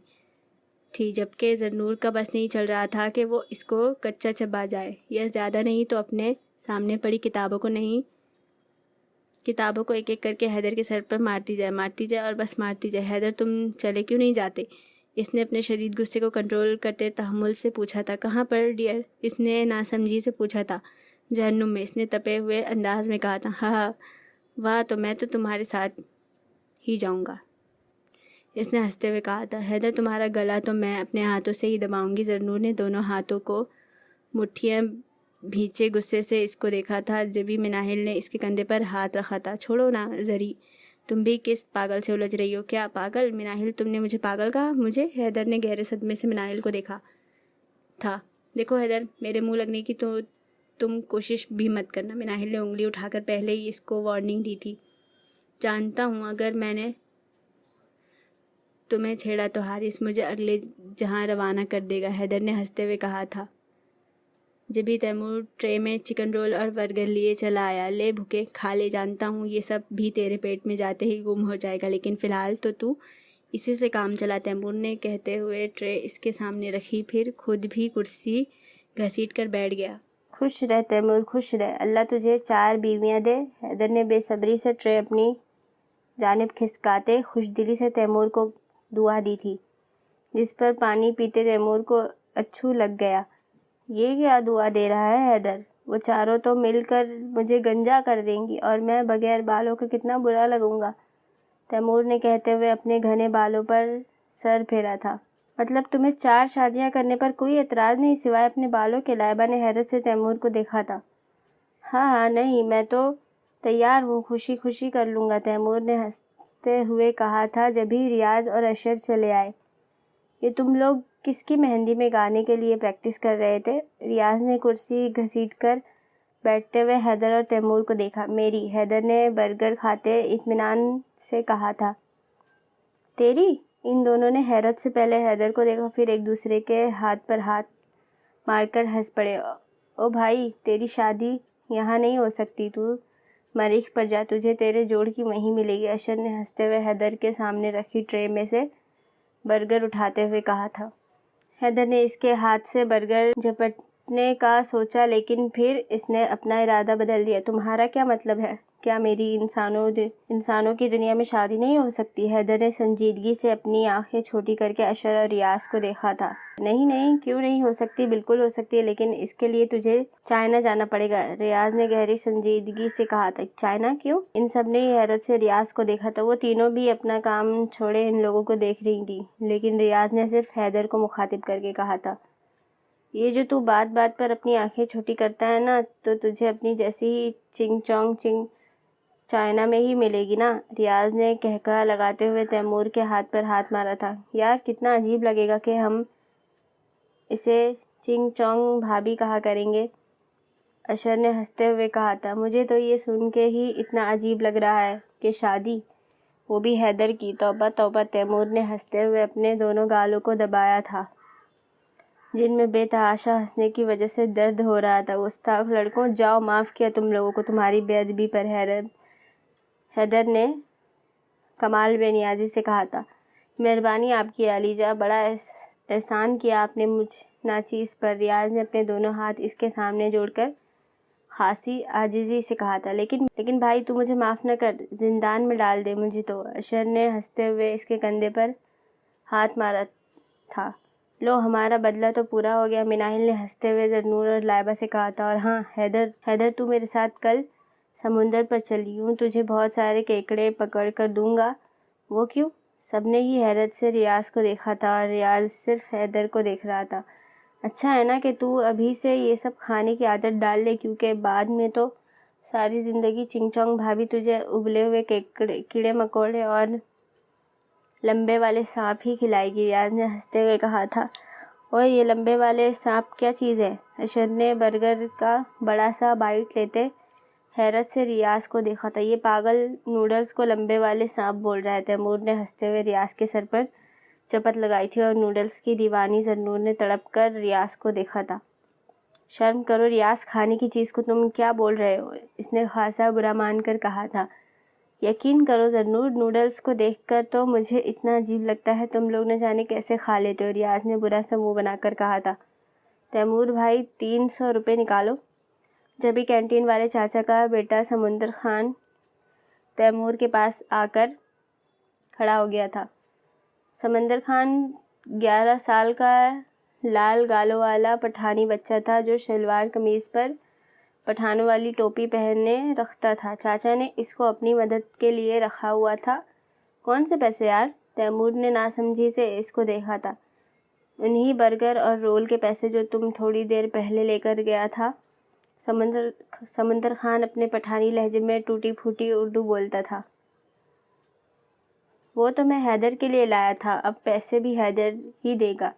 تھی، جبکہ زرنور کا بس نہیں چل رہا تھا کہ وہ اس کو کچا چبا جائے، یا زیادہ نہیں تو اپنے سامنے پڑی کتابوں کو ایک ایک کر کے حیدر کے سر پر مارتی جائے اور بس مارتی جائے۔ حیدر تم چلے کیوں نہیں جاتے؟ اس نے اپنے شدید غصے کو کنٹرول کرتے تحمل سے پوچھا تھا۔ کہاں پر ڈیئر؟ اس نے ناسمجھی سے پوچھا تھا۔ جہنم میں، اس نے تپے ہوئے انداز میں کہا تھا۔ ہاں واہ، تو میں تو تمہارے ساتھ ہی جاؤں گا، اس نے ہنستے ہوئے کہا تھا۔ حیدر تمہارا گلا تو میں اپنے ہاتھوں سے ہی دباؤں گی۔ زرنور نے دونوں ہاتھوں کو مٹھیاں بھینچے غصے سے اس کو دیکھا تھا، جبھی مناہل نے اس کے کندھے پر ہاتھ رکھا تھا۔ چھوڑو نا زری، تم بھی کس پاگل سے الجھ رہی ہو؟ کیا پاگل؟ مناہل تم نے مجھے پاگل کہا؟ مجھے؟ حیدر نے گہرے صدمے سے مناہل کو دیکھا تھا۔ دیکھو حیدر، میرے منہ لگنے کی تو تم کوشش بھی مت کرنا، مناہل نے انگلی اٹھا کر پہلے ہی اس کو وارننگ دی تھی۔ جانتا ہوں اگر میں نے تمہیں چھیڑا تو حارث مجھے اگلے جہاں روانہ کر دے گا، حیدر نے ہنستے ہوئے کہا تھا۔ جبھی تیمور ٹرے میں چکن رول اور برگر لیے چلا آیا۔ لے بھوکے، کھا لے، جانتا ہوں یہ سب بھی تیرے پیٹ میں جاتے ہی گم ہو جائے گا، لیکن فی الحال تو اسی سے کام چلا، تیمور نے کہتے ہوئے ٹرے اس کے سامنے رکھی، پھر خود بھی کرسی گھسیٹ کر بیٹھ گیا۔ خوش رہ تیمور، خوش رہ، اللہ تجھے 4 بیویاں دے، حیدر نے بے صبری سے ٹرے اپنی جانب کھسکاتے خوش دلی سے تیمور کو دعا دی تھی، جس پر پانی پیتے تیمور کو اچھو لگ گیا۔ یہ کیا دعا دے رہا ہے حیدر؟ وہ چاروں تو مل کر مجھے گنجا کر دیں گی اور میں بغیر بالوں کے کتنا برا لگوں گا، تیمور نے کہتے ہوئے اپنے گھنے بالوں پر سر پھیرا تھا۔ مطلب تمہیں 4 شادیاں کرنے پر کوئی اعتراض نہیں سوائے اپنے بالوں کے؟ لائبہ نے حیرت سے تیمور کو دیکھا تھا۔ ہاں نہیں، میں تو تیار ہوں، خوشی خوشی کر لوں گا، تیمور نے ہنستے ہوئے کہا تھا، جبھی ریاض اور اشر چلے آئے۔ یہ تم لوگ کس کی مہندی میں گانے کے لیے پریکٹس کر رہے تھے؟ ریاض نے کرسی گھسیٹ کر بیٹھتے ہوئے حیدر اور تیمور کو دیکھا۔ میری، حیدر نے برگر کھاتے اطمینان سے کہا تھا۔ تیری؟ ان دونوں نے حیرت سے پہلے حیدر کو دیکھا، پھر ایک دوسرے کے ہاتھ پر ہاتھ مار کر ہنس پڑے۔ او بھائی، تیری شادی یہاں نہیں ہو سکتی، تو مریخ پر جا، تجھے تیرے جوڑ کی وہیں ملے گی، اشر نے ہنستے ہوئے حیدر کے سامنے رکھی ٹرے میں سے برگر اٹھاتے ہوئے کہا تھا۔ حیدر نے اس کے ہاتھ سے برگر جھپٹنے کا سوچا، لیکن پھر اس نے اپنا ارادہ بدل دیا۔ تمہارا کیا مطلب ہے؟ کیا میری انسانوں کی دنیا میں شادی نہیں ہو سکتی؟ حیدر نے سنجیدگی سے اپنی آنکھیں چھوٹی کر کے اشر اور ریاض کو دیکھا تھا۔ نہیں، کیوں نہیں ہو سکتی؟ بالکل ہو سکتی ہے، لیکن اس کے لیے تجھے چائنا جانا پڑے گا، ریاض نے گہری سنجیدگی سے کہا تھا۔ چائنا کیوں؟ ان سب نے حیرت سے ریاض کو دیکھا تھا، وہ تینوں بھی اپنا کام چھوڑے ان لوگوں کو دیکھ رہی تھیں، لیکن ریاض نے صرف حیدر کو مخاطب کر کے کہا تھا۔ یہ جو تو بات بات پر اپنی آنکھیں چھوٹی کرتا ہے نا، تو تجھے اپنی جیسی ہی چنگ چونگ چائنا میں ہی ملے گی نا، ریاض نے کہکہا لگاتے ہوئے تیمور کے ہاتھ پر ہاتھ مارا تھا۔ یار کتنا عجیب لگے گا کہ ہم اسے چنگ چونگ بھابھی کہا کریں گے، اشر نے ہنستے ہوئے کہا تھا۔ مجھے تو یہ سن کے ہی اتنا عجیب لگ رہا ہے کہ شادی، وہ بھی حیدر کی، توبہ توبہ، تیمور نے ہنستے ہوئے اپنے دونوں گالوں کو دبایا تھا، جن میں بے تحاشا ہنسنے کی وجہ سے درد ہو رہا تھا۔ گستاخ لڑکوں، جاؤ، معاف کیا تم لوگوں کو تمہاری بے ادبی پر، حیدر نے کمال بے نیازی سے کہا تھا۔ مہربانی آپ کی عالی جاں، بڑا احسان کیا آپ نے مجھ ناچیز پر، ریاض نے اپنے دونوں ہاتھ اس کے سامنے جوڑ کر خاصی عاجزی سے کہا تھا۔ لیکن بھائی، تو مجھے معاف نہ کر، زندان میں ڈال دے مجھے تو، اشر نے ہنستے ہوئے اس کے کندھے پر ہاتھ مارا تھا۔ لو، ہمارا بدلہ تو پورا ہو گیا، مناہل نے ہنستے ہوئے زرنور اور لائبہ سے کہا تھا۔ اور ہاں حیدر، تو میرے ساتھ کل سمندر پر چل، یوں تجھے بہت سارے کیکڑے پکڑ کر دوں گا۔ وہ کیوں؟ سب نے ہی حیرت سے ریاض کو دیکھا تھا، اور ریاض صرف حیدر کو دیکھ رہا تھا۔ اچھا ہے نا کہ تو ابھی سے یہ سب کھانے کی عادت ڈال لے، کیونکہ بعد میں تو ساری زندگی چنگ چونگ بھابھی تجھے ابلے ہوئے کیڑے مکوڑے اور لمبے والے سانپ ہی کھلائے گی، ریاض نے ہنستے ہوئے کہا تھا۔ اور یہ لمبے والے سانپ کیا چیز ہے؟ اشر نے برگر کا بڑا سا بائٹ لیتے حیرت سے ریاض کو دیکھا تھا۔ یہ پاگل نوڈلز کو لمبے والے سانپ بول رہا ہے، تیمور نے ہنستے ہوئے ریاض کے سر پر چپت لگائی تھی، اور نوڈلز کی دیوانی زرنور نے تڑپ کر ریاض کو دیکھا تھا۔ شرم کرو ریاض، کھانے کی چیز کو تم کیا بول رہے ہو؟ اس نے خاصا برا مان کر کہا تھا۔ یقین کرو زرنور، نوڈلز کو دیکھ کر تو مجھے اتنا عجیب لگتا ہے، تم لوگ نہ جانے کیسے کھا لیتے ہو، ریاض نے برا سا منہ بنا کر کہا تھا۔ تیمور بھائی 300 روپے نکالو۔ جبھی کینٹین والے چاچا کا بیٹا سمندر خان تیمور کے پاس آ کر کھڑا ہو گیا تھا۔ سمندر خان 11 سال کا لال گالوں والا پٹھانی بچہ تھا جو شلوار قمیض پر پٹھانوں والی ٹوپی پہنے رکھتا تھا۔ چاچا نے اس کو اپنی مدد کے لیے رکھا ہوا تھا۔ کون سے پیسے یار؟ تیمور نے ناسمجھی سے اس کو دیکھا تھا۔ انہی برگر اور رول کے پیسے جو تم تھوڑی دیر پہلے لے کر گیا تھا۔ سمندر خان اپنے پٹھانی لہجے میں ٹوٹی پھوٹی اردو بولتا تھا۔ وہ تو میں حیدر کے لیے لایا تھا، اب پیسے بھی حیدر ہی دے گا۔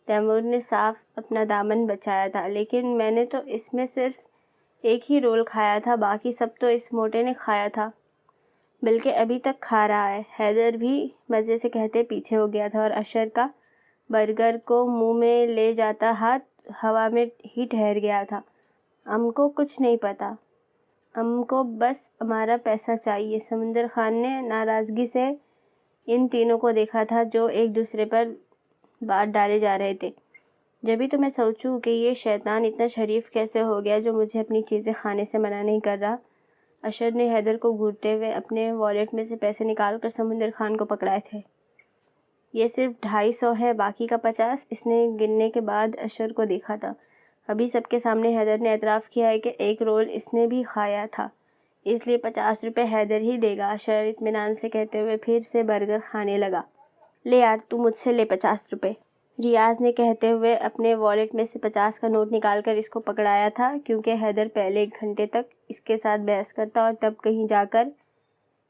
تیمور نے صاف اپنا دامن بچایا تھا۔ لیکن میں نے تو اس میں صرف ایک ہی رول کھایا تھا، باقی سب تو اس موٹے نے کھایا تھا، بلکہ ابھی تک کھا رہا ہے۔ حیدر بھی مزے سے کہتے پیچھے ہو گیا تھا اور اشر کا برگر کو منہ میں لے جاتا ہاتھ ہوا میں ہی ٹھہر گیا تھا۔ ہم کو کچھ نہیں پتا، ہم کو بس ہمارا پیسہ چاہیے۔ سمندر خان نے ناراضگی سے ان تینوں کو دیکھا تھا جو ایک دوسرے پر بات ڈالے جا رہے تھے۔ جبھی تو میں سوچوں کہ یہ شیطان اتنا شریف کیسے ہو گیا جو مجھے اپنی چیزیں کھانے سے منع نہیں کر رہا۔ اشر نے حیدر کو گھورتے ہوئے اپنے والیٹ میں سے پیسے نکال کر سمندر خان کو پکڑائے تھے۔ یہ صرف 250 ہے، باقی کا 50۔ اس نے گننے کے بعد اشر کو دیکھا تھا۔ ابھی سب کے سامنے حیدر نے اعتراف کیا ہے کہ ایک رول اس نے بھی کھایا تھا، اس لیے 50 روپے حیدر ہی دے گا۔ اشر اطمینان سے کہتے ہوئے پھر سے برگر کھانے لگا۔ لے یار تو مجھ سے لے 50 روپے، ریاض نے کہتے ہوئے اپنے والیٹ میں سے 50 کا نوٹ نکال کر اس کو پکڑایا تھا، کیونکہ حیدر پہلے 1 گھنٹے تک اس کے ساتھ بحث کرتا اور تب کہیں جا کر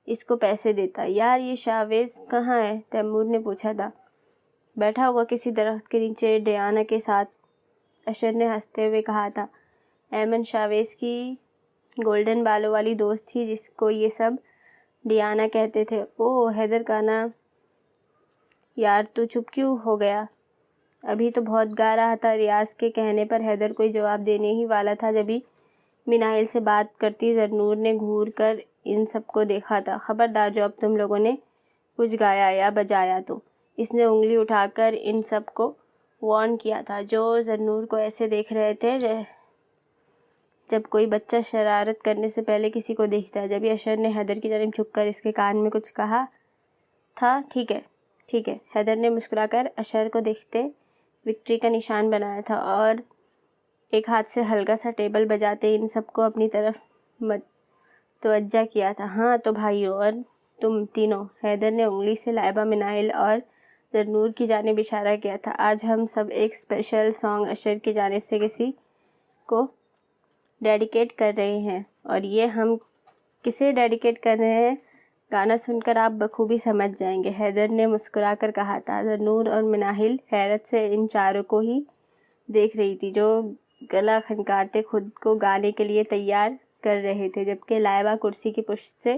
اس کو پیسے دیتا۔ یار یہ شاویز کہاں ہے؟ تیمور نے پوچھا تھا۔ بیٹھا ہوگا کسی درخت کے نیچے ڈیانا کے ساتھ، اشر نے ہنستے ہوئے کہا تھا۔ ایمن شاویز کی گولڈن بالوں والی دوست تھی جس کو یہ سب ڈیانا کہتے تھے۔ اوہ حیدر کا نا، یار تو چپ کیوں ہو گیا؟ ابھی تو بہت گا رہا تھا۔ ریاض کے کہنے پر حیدر کوئی جواب دینے ہی والا تھا جبھی مناہل سے بات کرتی زرنور نے گھور کر ان سب کو دیکھا تھا۔ خبردار جو اب تم لوگوں نے کچھ گایا یا بجایا تو، اس نے انگلی اٹھا کر ان سب کو وارن کیا تھا جو زرنور کو ایسے دیکھ رہے تھے جب کوئی بچہ شرارت کرنے سے پہلے کسی کو دیکھتا ہے۔ جبھی اشر نے حیدر کی جانب جھک کر اس کے کان میں کچھ کہا تھا۔ ٹھیک ہے، حیدر نے مسکرا کر اشر کو دیکھتے وکٹری کا نشان بنایا تھا اور ایک ہاتھ سے ہلکا سا ٹیبل بجاتے ان سب کو اپنی طرف متوجہ کیا تھا۔ ہاں تو بھائیو، اور تم تینوں، حیدر نے انگلی سے لائبہ، مناہل اور زرنور کی جانب اشارہ کیا تھا، آج ہم سب ایک اسپیشل سانگ اشر کی جانب سے کسی کو ڈیڈیکیٹ کر رہے ہیں۔ اور یہ ہم کسے ڈیڈیکیٹ کر رہے ہیں، گانا سن کر آپ بخوبی سمجھ جائیں گے، حیدر نے مسکرا کر کہا تھا۔ زرنور اور مناہل حیرت سے ان چاروں کو ہی دیکھ رہی تھی جو گلا کھنکارتے خود کو گانے کے لیے تیار کر رہے تھے، جبکہ لائبہ کرسی کی پشت سے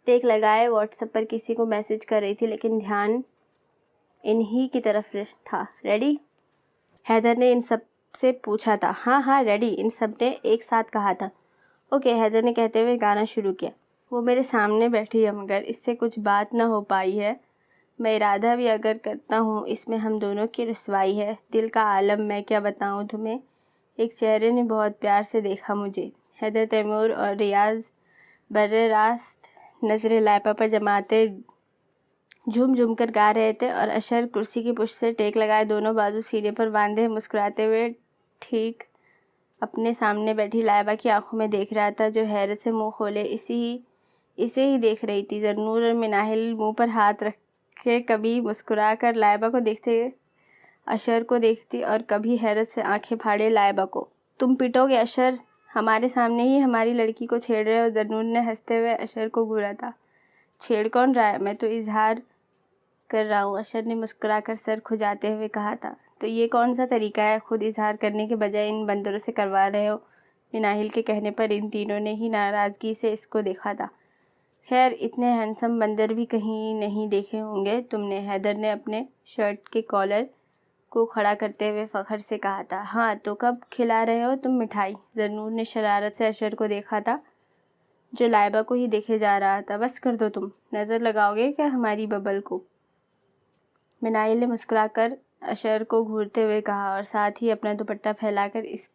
ٹیک لگائے واٹس ایپ پر کسی کو میسج کر رہی تھی، لیکن دھیان انہی کی طرف تھا۔ ریڈی؟ حیدر نے ان سب سے پوچھا تھا۔ ہاں ریڈی، ان سب نے ایک ساتھ کہا تھا۔ اوکے، حیدر نے کہتے ہوئے گانا شروع کیا۔ وہ میرے سامنے بیٹھی ہے مگر اس سے کچھ بات نہ ہو پائی ہے، میں ارادہ بھی اگر کرتا ہوں اس میں ہم دونوں کی رسوائی ہے، دل کا عالم میں کیا بتاؤں تمہیں، ایک چہرے نے بہت پیار سے دیکھا مجھے۔ حیدر، تیمور اور ریاض برِ راست نظریں لائبہ پر جماتے جھوم کر گا رہے تھے اور اشر کرسی کی پشت سے ٹیک لگائے دونوں بازو سینے پر باندھے مسکراتے ہوئے ٹھیک اپنے سامنے بیٹھی لائبہ کی آنکھوں میں دیکھ رہا تھا جو حیرت سے منہ کھولے اسے ہی دیکھ رہی تھی۔ زرنور اور مناہل منہ پر ہاتھ رکھ کے کبھی مسکرا کر لائبہ کو دیکھتے اشر کو دیکھتی اور کبھی حیرت سے آنکھیں پھاڑے لائبہ کو۔ تم پیٹو گے اشر، ہمارے سامنے ہی ہماری لڑکی کو چھیڑ رہے ہو؟ زرنور نے ہنستے ہوئے اشر کو گھورا تھا۔ چھیڑ کون رہا ہے؟ میں تو اظہار کر رہا ہوں، اشر نے مسکرا کر سر کھجاتے ہوئے کہا تھا۔ تو یہ کون سا طریقہ ہے، خود اظہار کرنے کے بجائے ان بندروں سے کروا رہے ہو؟ مناہل کے کہنے پر ان تینوں نے ہی ناراضگی سے اس کو دیکھا تھا۔ خیر اتنے ہینڈسم بندر بھی کہیں نہیں دیکھے ہوں گے تم نے، حیدر نے اپنے شرٹ کے کالر کو کھڑا کرتے ہوئے فخر سے کہا تھا۔ ہاں تو کب کھلا رہے ہو تم مٹھائی؟ زرنور نے شرارت سے اشر کو دیکھا تھا جو لائبہ کو ہی دیکھے جا رہا تھا۔ بس کر دو، تم نظر لگاؤ گے کیا ہماری ببل کو؟ مناہل نے مسکرا کر اشر کو گھورتے ہوئے کہا اور ساتھ ہی اپنا دوپٹہ پھیلا کر اس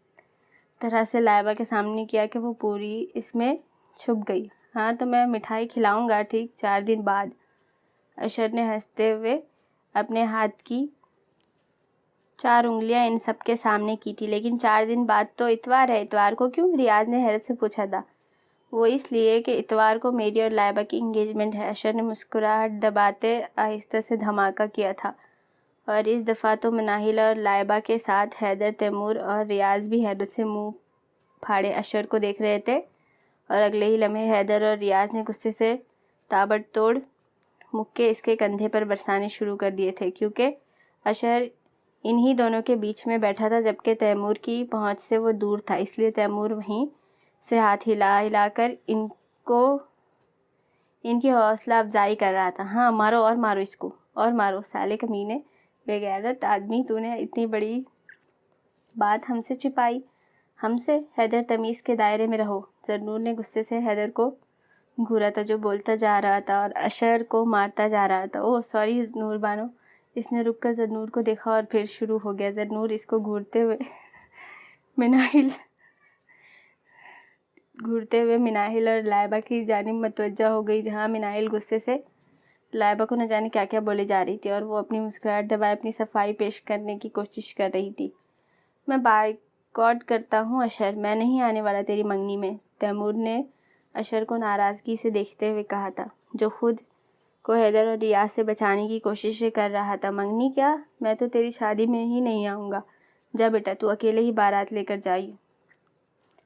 طرح سے لائبہ کے سامنے کیا کہ وہ پوری اس میں چھپ گئی۔ ہاں تو میں مٹھائی کھلاؤں گا، ٹھیک 4 دن بعد۔ اشر نے ہنستے ہوئے اپنے ہاتھ کی 4 انگلیاں ان سب کے سامنے کی تھی۔ لیکن 4 دن بعد تو اتوار ہے، اتوار کو کیوں؟ ریاض نے حیرت سے پوچھا تھا۔ وہ اس لیے کہ اتوار کو میری اور لائبہ کی انگیجمنٹ ہے، اشر نے مسکراہٹ دباتے آہستہ سے دھماکہ کیا تھا، اور اس دفعہ تو مناہل اور لائبہ کے ساتھ حیدر، تیمور اور ریاض بھی حیرت سے منہ پھاڑے اشر کو دیکھ رہے تھے، اور اگلے ہی لمحے حیدر اور ریاض نے غصے سے تابڑ توڑ مکے اس کے کندھے پر برسانے شروع کر دیے تھے، کیونکہ اشر انہی دونوں کے بیچ میں بیٹھا تھا جبکہ تیمور کی پہنچ سے وہ دور تھا، اس لیے تیمور وہیں سے ہاتھ ہلا ہلا کر ان کی حوصلہ افزائی کر رہا تھا۔ ہاں مارو اور مارو اس کو، اور مارو سالے کمینے، بے غیرت آدمی، تو نے اتنی بڑی بات ہم سے چھپائی۔ ہم سے؟ حیدر تمیز کے دائرے میں رہو۔ زرنور نے غصے سے حیدر کو گھورا تھا جو بولتا جا رہا تھا اور اشر کو مارتا جا رہا تھا۔ اوہ سوری نور بانو۔ اس نے رک کر زرنور کو دیکھا اور پھر شروع ہو گیا۔ زرنور اس کو گھورتے ہوئے مناہل اور لائبہ کی جانب متوجہ ہو گئی، جہاں مناہل غصے سے لائبہ کو نہ جانے کیا کیا بولے جا رہی تھی اور وہ اپنی مسکراہٹ دبائے اپنی صفائی پیش کرنے کی کوشش کر رہی تھی۔ میں بائیکاٹ کرتا ہوں اشر، میں نہیں آنے والا تیری منگنی میں، تیمور نے اشر کو ناراضگی سے دیکھتے ہوئے کہا تھا، جو خود کو حیدر اور ریاض سے بچانے کی کوششیں کر رہا تھا۔ منگنی کیا؟ میں تو تیری شادی میں ہی نہیں آؤں گا، جا بیٹا تو اکیلے ہی بارات لے کر جائیے۔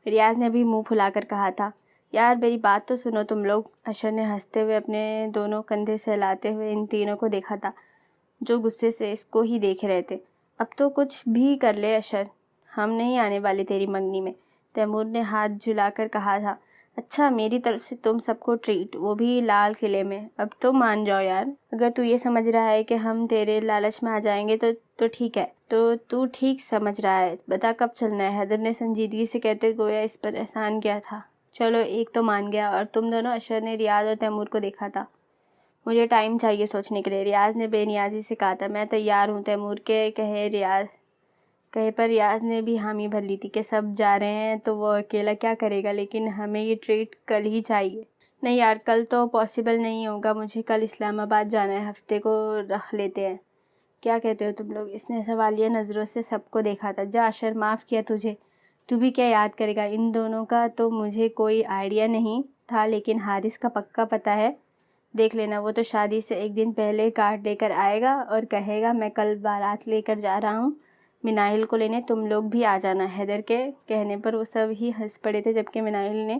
ریاض نے بھی منہ پھلا کر کہا تھا۔ یار میری بات تو سنو تم لوگ۔ اشر نے ہنستے ہوئے اپنے دونوں کندھے سہلاتے ہوئے ان تینوں کو دیکھا تھا جو غصے سے اس کو ہی دیکھ رہے تھے۔ اب تو کچھ بھی کر لے اشر، ہم نہیں آنے والے تیری منگنی میں، تیمور نے ہاتھ جھلا کر کہا تھا۔ اچھا میری طرف سے تم سب کو ٹریٹ، وہ بھی لال قلعے میں، اب تو مان جاؤ یار۔ اگر تو یہ سمجھ رہا ہے کہ ہم تیرے لالچ میں آ جائیں گے تو ٹھیک ہے، تو ٹھیک سمجھ رہا ہے، بتا کب چلنا ہے؟ حیدر نے سنجیدگی سے کہتے گویا اس پر احسان کیا تھا۔ چلو ایک تو مان گیا، اور تم دونوں؟ اشر نے ریاض اور تیمور کو دیکھا تھا۔ مجھے ٹائم چاہیے سوچنے کے لیے، ریاض نے بے نیازی سے کہا تھا۔ میں تیار ہوں، تیمور کے کہے پر ریاض نے بھی حامی بھر لی تھی کہ سب جا رہے ہیں تو وہ اکیلا کیا کرے گا، لیکن ہمیں یہ ٹریٹ کل ہی چاہیے۔ نہیں یار کل تو پاسبل نہیں ہوگا، مجھے کل اسلام آباد جانا ہے، ہفتے کو رکھ لیتے ہیں۔ کیا کہتے ہو تم لوگ؟ اس نے سوالیہ نظروں سے سب کو دیکھا تھا۔ جا اشر، معاف کیا تجھے، تو بھی کیا یاد کرے گا؟ ان دونوں کا تو مجھے کوئی آئیڈیا نہیں تھا، لیکن حارث کا پکا پتہ ہے، دیکھ لینا، وہ تو شادی سے 1 دن پہلے کارڈ لے کر آئے گا اور کہے گا میں کل بارات لے کر جا رہا ہوں مناہل کو لینے، تم لوگ بھی آ جانا۔ حیدر کے کہنے پر وہ سب ہی ہنس پڑے تھے، جبکہ مناہل نے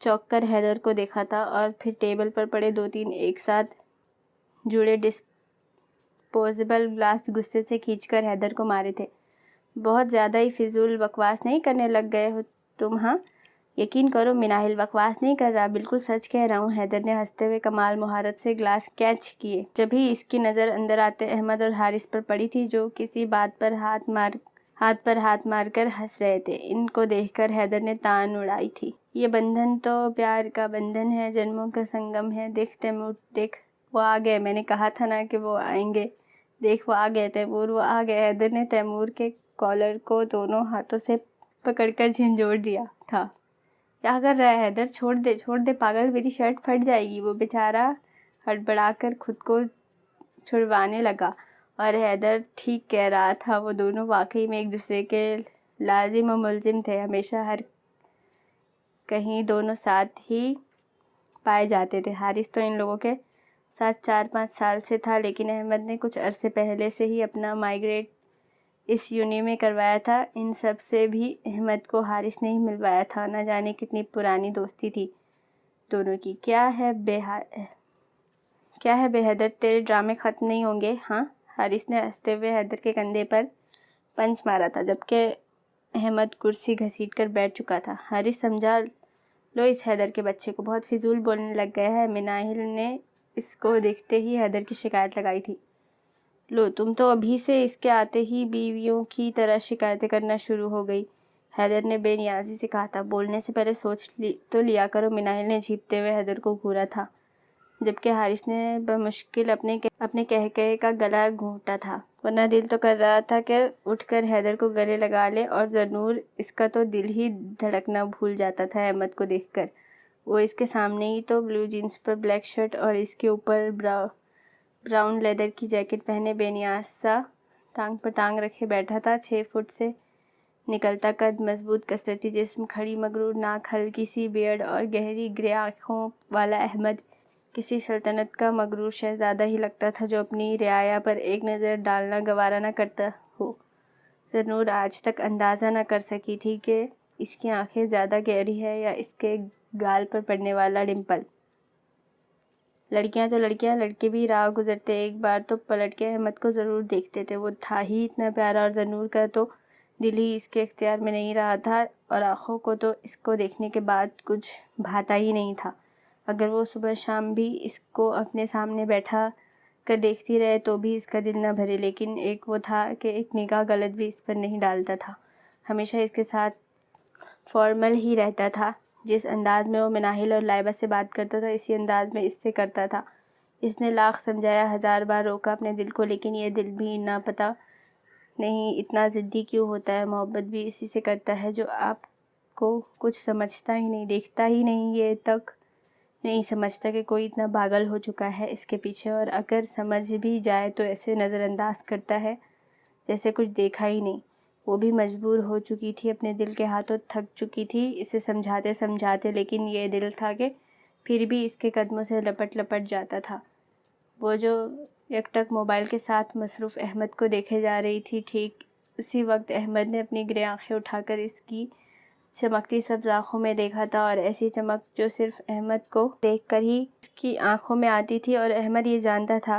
چونک کر حیدر کو دیکھا تھا اور پھر ٹیبل پر پڑے 2-3 ایک ساتھ جڑے ڈسپوزیبل گلاس غصے سے کھینچ کر حیدر کو مارے تھے۔ بہت زیادہ ہی فضول بکواس نہیں کرنے لگ گئے ہو تم؟ ہاں یقین کرو مناہل بکواس نہیں کر رہا، بالکل سچ کہہ رہا ہوں۔ حیدر نے ہنستے ہوئے کمال مہارت سے گلاس کیچ کیے، جبھی اس کی نظر اندر آتے احمد اور حارث پر پڑی تھی جو کسی بات پر ہاتھ مار کر ہنس رہے تھے۔ ان کو دیکھ کر حیدر نے تان اڑائی تھی۔ یہ بندھن تو پیار کا بندھن ہے، جنموں کا سنگم ہے۔ دیکھ تیمور، دیکھ وہ آ گئے، میں نے کہا تھا نا کہ وہ آئیں گے، دیکھ وہ آ گئے تیمور، وہ آ گئے۔ حیدر نے تیمور کے کالر کو دونوں ہاتھوں سے پکڑ کر جھنجھوڑ دیا تھا۔ کیا کر رہا ہے حیدر؟ چھوڑ دے پاگل، میری شرٹ پھٹ جائے گی۔ وہ بیچارہ ہڑبڑا کر خود کو چھڑوانے لگا، اور حیدر ٹھیک کہہ رہا تھا، وہ دونوں واقعی میں ایک دوسرے کے لازم و ملزم تھے، ہمیشہ ہر کہیں دونوں ساتھ ہی پائے جاتے تھے۔ حارث تو ان لوگوں کے ساتھ 4-5 سال سے تھا، لیکن احمد نے کچھ عرصے پہلے سے ہی اپنا مائیگریٹ اس یونی میں کروایا تھا۔ ان سب سے بھی احمد کو حارث نے ہی ملوایا تھا، نہ جانے کتنی پرانی دوستی تھی دونوں کی۔ کیا ہے بے حیدر، تیرے ڈرامے ختم نہیں ہوں گے ہاں؟ حارث نے ہنستے ہوئے حیدر کے کندھے پر پنچ مارا تھا، جبکہ احمد کرسی گھسیٹ کر بیٹھ چکا تھا۔ حارث سمجھا لو اس حیدر کے بچے کو، بہت فضول بولنے لگ گیا ہے۔ مناہل نے اس کو دیکھتے ہی حیدر کی شکایت لگائی تھی۔ لو تم تو ابھی سے اس کے آتے ہی بیویوں کی طرح شکایتیں کرنا شروع ہو گئی، حیدر نے بے نیازی سے کہا تھا۔ بولنے سے پہلے سوچ تو لیا کرو، مناہل نے جھیپتے ہوئے حیدر کو گھورا تھا، جبکہ حارث نے بمشکل اپنے کہے کا گلا گھونٹا تھا، ورنہ دل تو کر رہا تھا کہ اٹھ کر حیدر کو گلے لگا لے، اور ضرور اس کا تو دل ہی دھڑکنا بھول جاتا تھا احمد کو دیکھ کر۔ وہ اس کے سامنے ہی تو بلو جینس پر بلیک شرٹ اور اس کے اوپر براؤن لیدر کی جیکٹ پہنے بے نیاز سا ٹانگ پر ٹانگ رکھے بیٹھا تھا۔ 6 فٹ سے نکلتا قد، مضبوط کثرتی جسم، کھڑی مغرور ناک، ہلکی سی بیئرڈ اور گہری گرے آنکھوں والا احمد کسی سلطنت کا مغرور شہزادہ ہی لگتا تھا جو اپنی رعایا پر ایک نظر ڈالنا گوارا نہ کرتا ہو۔ زرنور آج تک اندازہ نہ کر سکی تھی کہ اس کی آنکھیں زیادہ گہری ہے یا اس کے گال پر پڑنے والا ڈمپل۔ لڑکیاں تو لڑکیاں، لڑکے بھی راہ گزرتے ایک بار تو پلٹ کے احمد کو ضرور دیکھتے تھے، وہ تھا ہی اتنا پیارا، اور زرنور کا تو دل ہی اس کے اختیار میں نہیں رہا تھا، اور آنکھوں کو تو اس کو دیکھنے کے بعد کچھ بھاتا ہی نہیں تھا۔ اگر وہ صبح شام بھی اس کو اپنے سامنے بیٹھا کر دیکھتی رہے تو بھی اس کا دل نہ بھرے، لیکن ایک وہ تھا کہ ایک نگاہ غلط بھی اس پر نہیں ڈالتا تھا، ہمیشہ اس کے ساتھ فارمل ہی رہتا تھا۔ جس انداز میں وہ مناہل اور لائبہ سے بات کرتا تھا اسی انداز میں اس سے کرتا تھا۔ اس نے لاکھ سمجھایا، 1000 بار روکا اپنے دل کو، لیکن یہ دل بھی نہ پتہ نہیں اتنا ضدی کیوں ہوتا ہے۔ محبت بھی اسی سے کرتا ہے جو آپ کو کچھ سمجھتا ہی نہیں، دیکھتا ہی نہیں، یہ تک نہیں سمجھتا کہ کوئی اتنا پاگل ہو چکا ہے اس کے پیچھے، اور اگر سمجھ بھی جائے تو ایسے نظر انداز کرتا ہے جیسے کچھ دیکھا ہی نہیں۔ وہ بھی مجبور ہو چکی تھی، اپنے دل کے ہاتھوں تھک چکی تھی اسے سمجھاتے سمجھاتے، لیکن یہ دل تھا کہ پھر بھی اس کے قدموں سے لپٹ جاتا تھا۔ وہ جو یکٹک موبائل کے ساتھ مصروف احمد کو دیکھے جا رہی تھی، ٹھیک اسی وقت احمد نے اپنی گرے آنکھیں اٹھا کر اس کی چمکتی سبز آنکھوں میں دیکھا تھا، اور ایسی چمک جو صرف احمد کو دیکھ کر ہی اس کی آنکھوں میں آتی تھی، اور احمد یہ جانتا تھا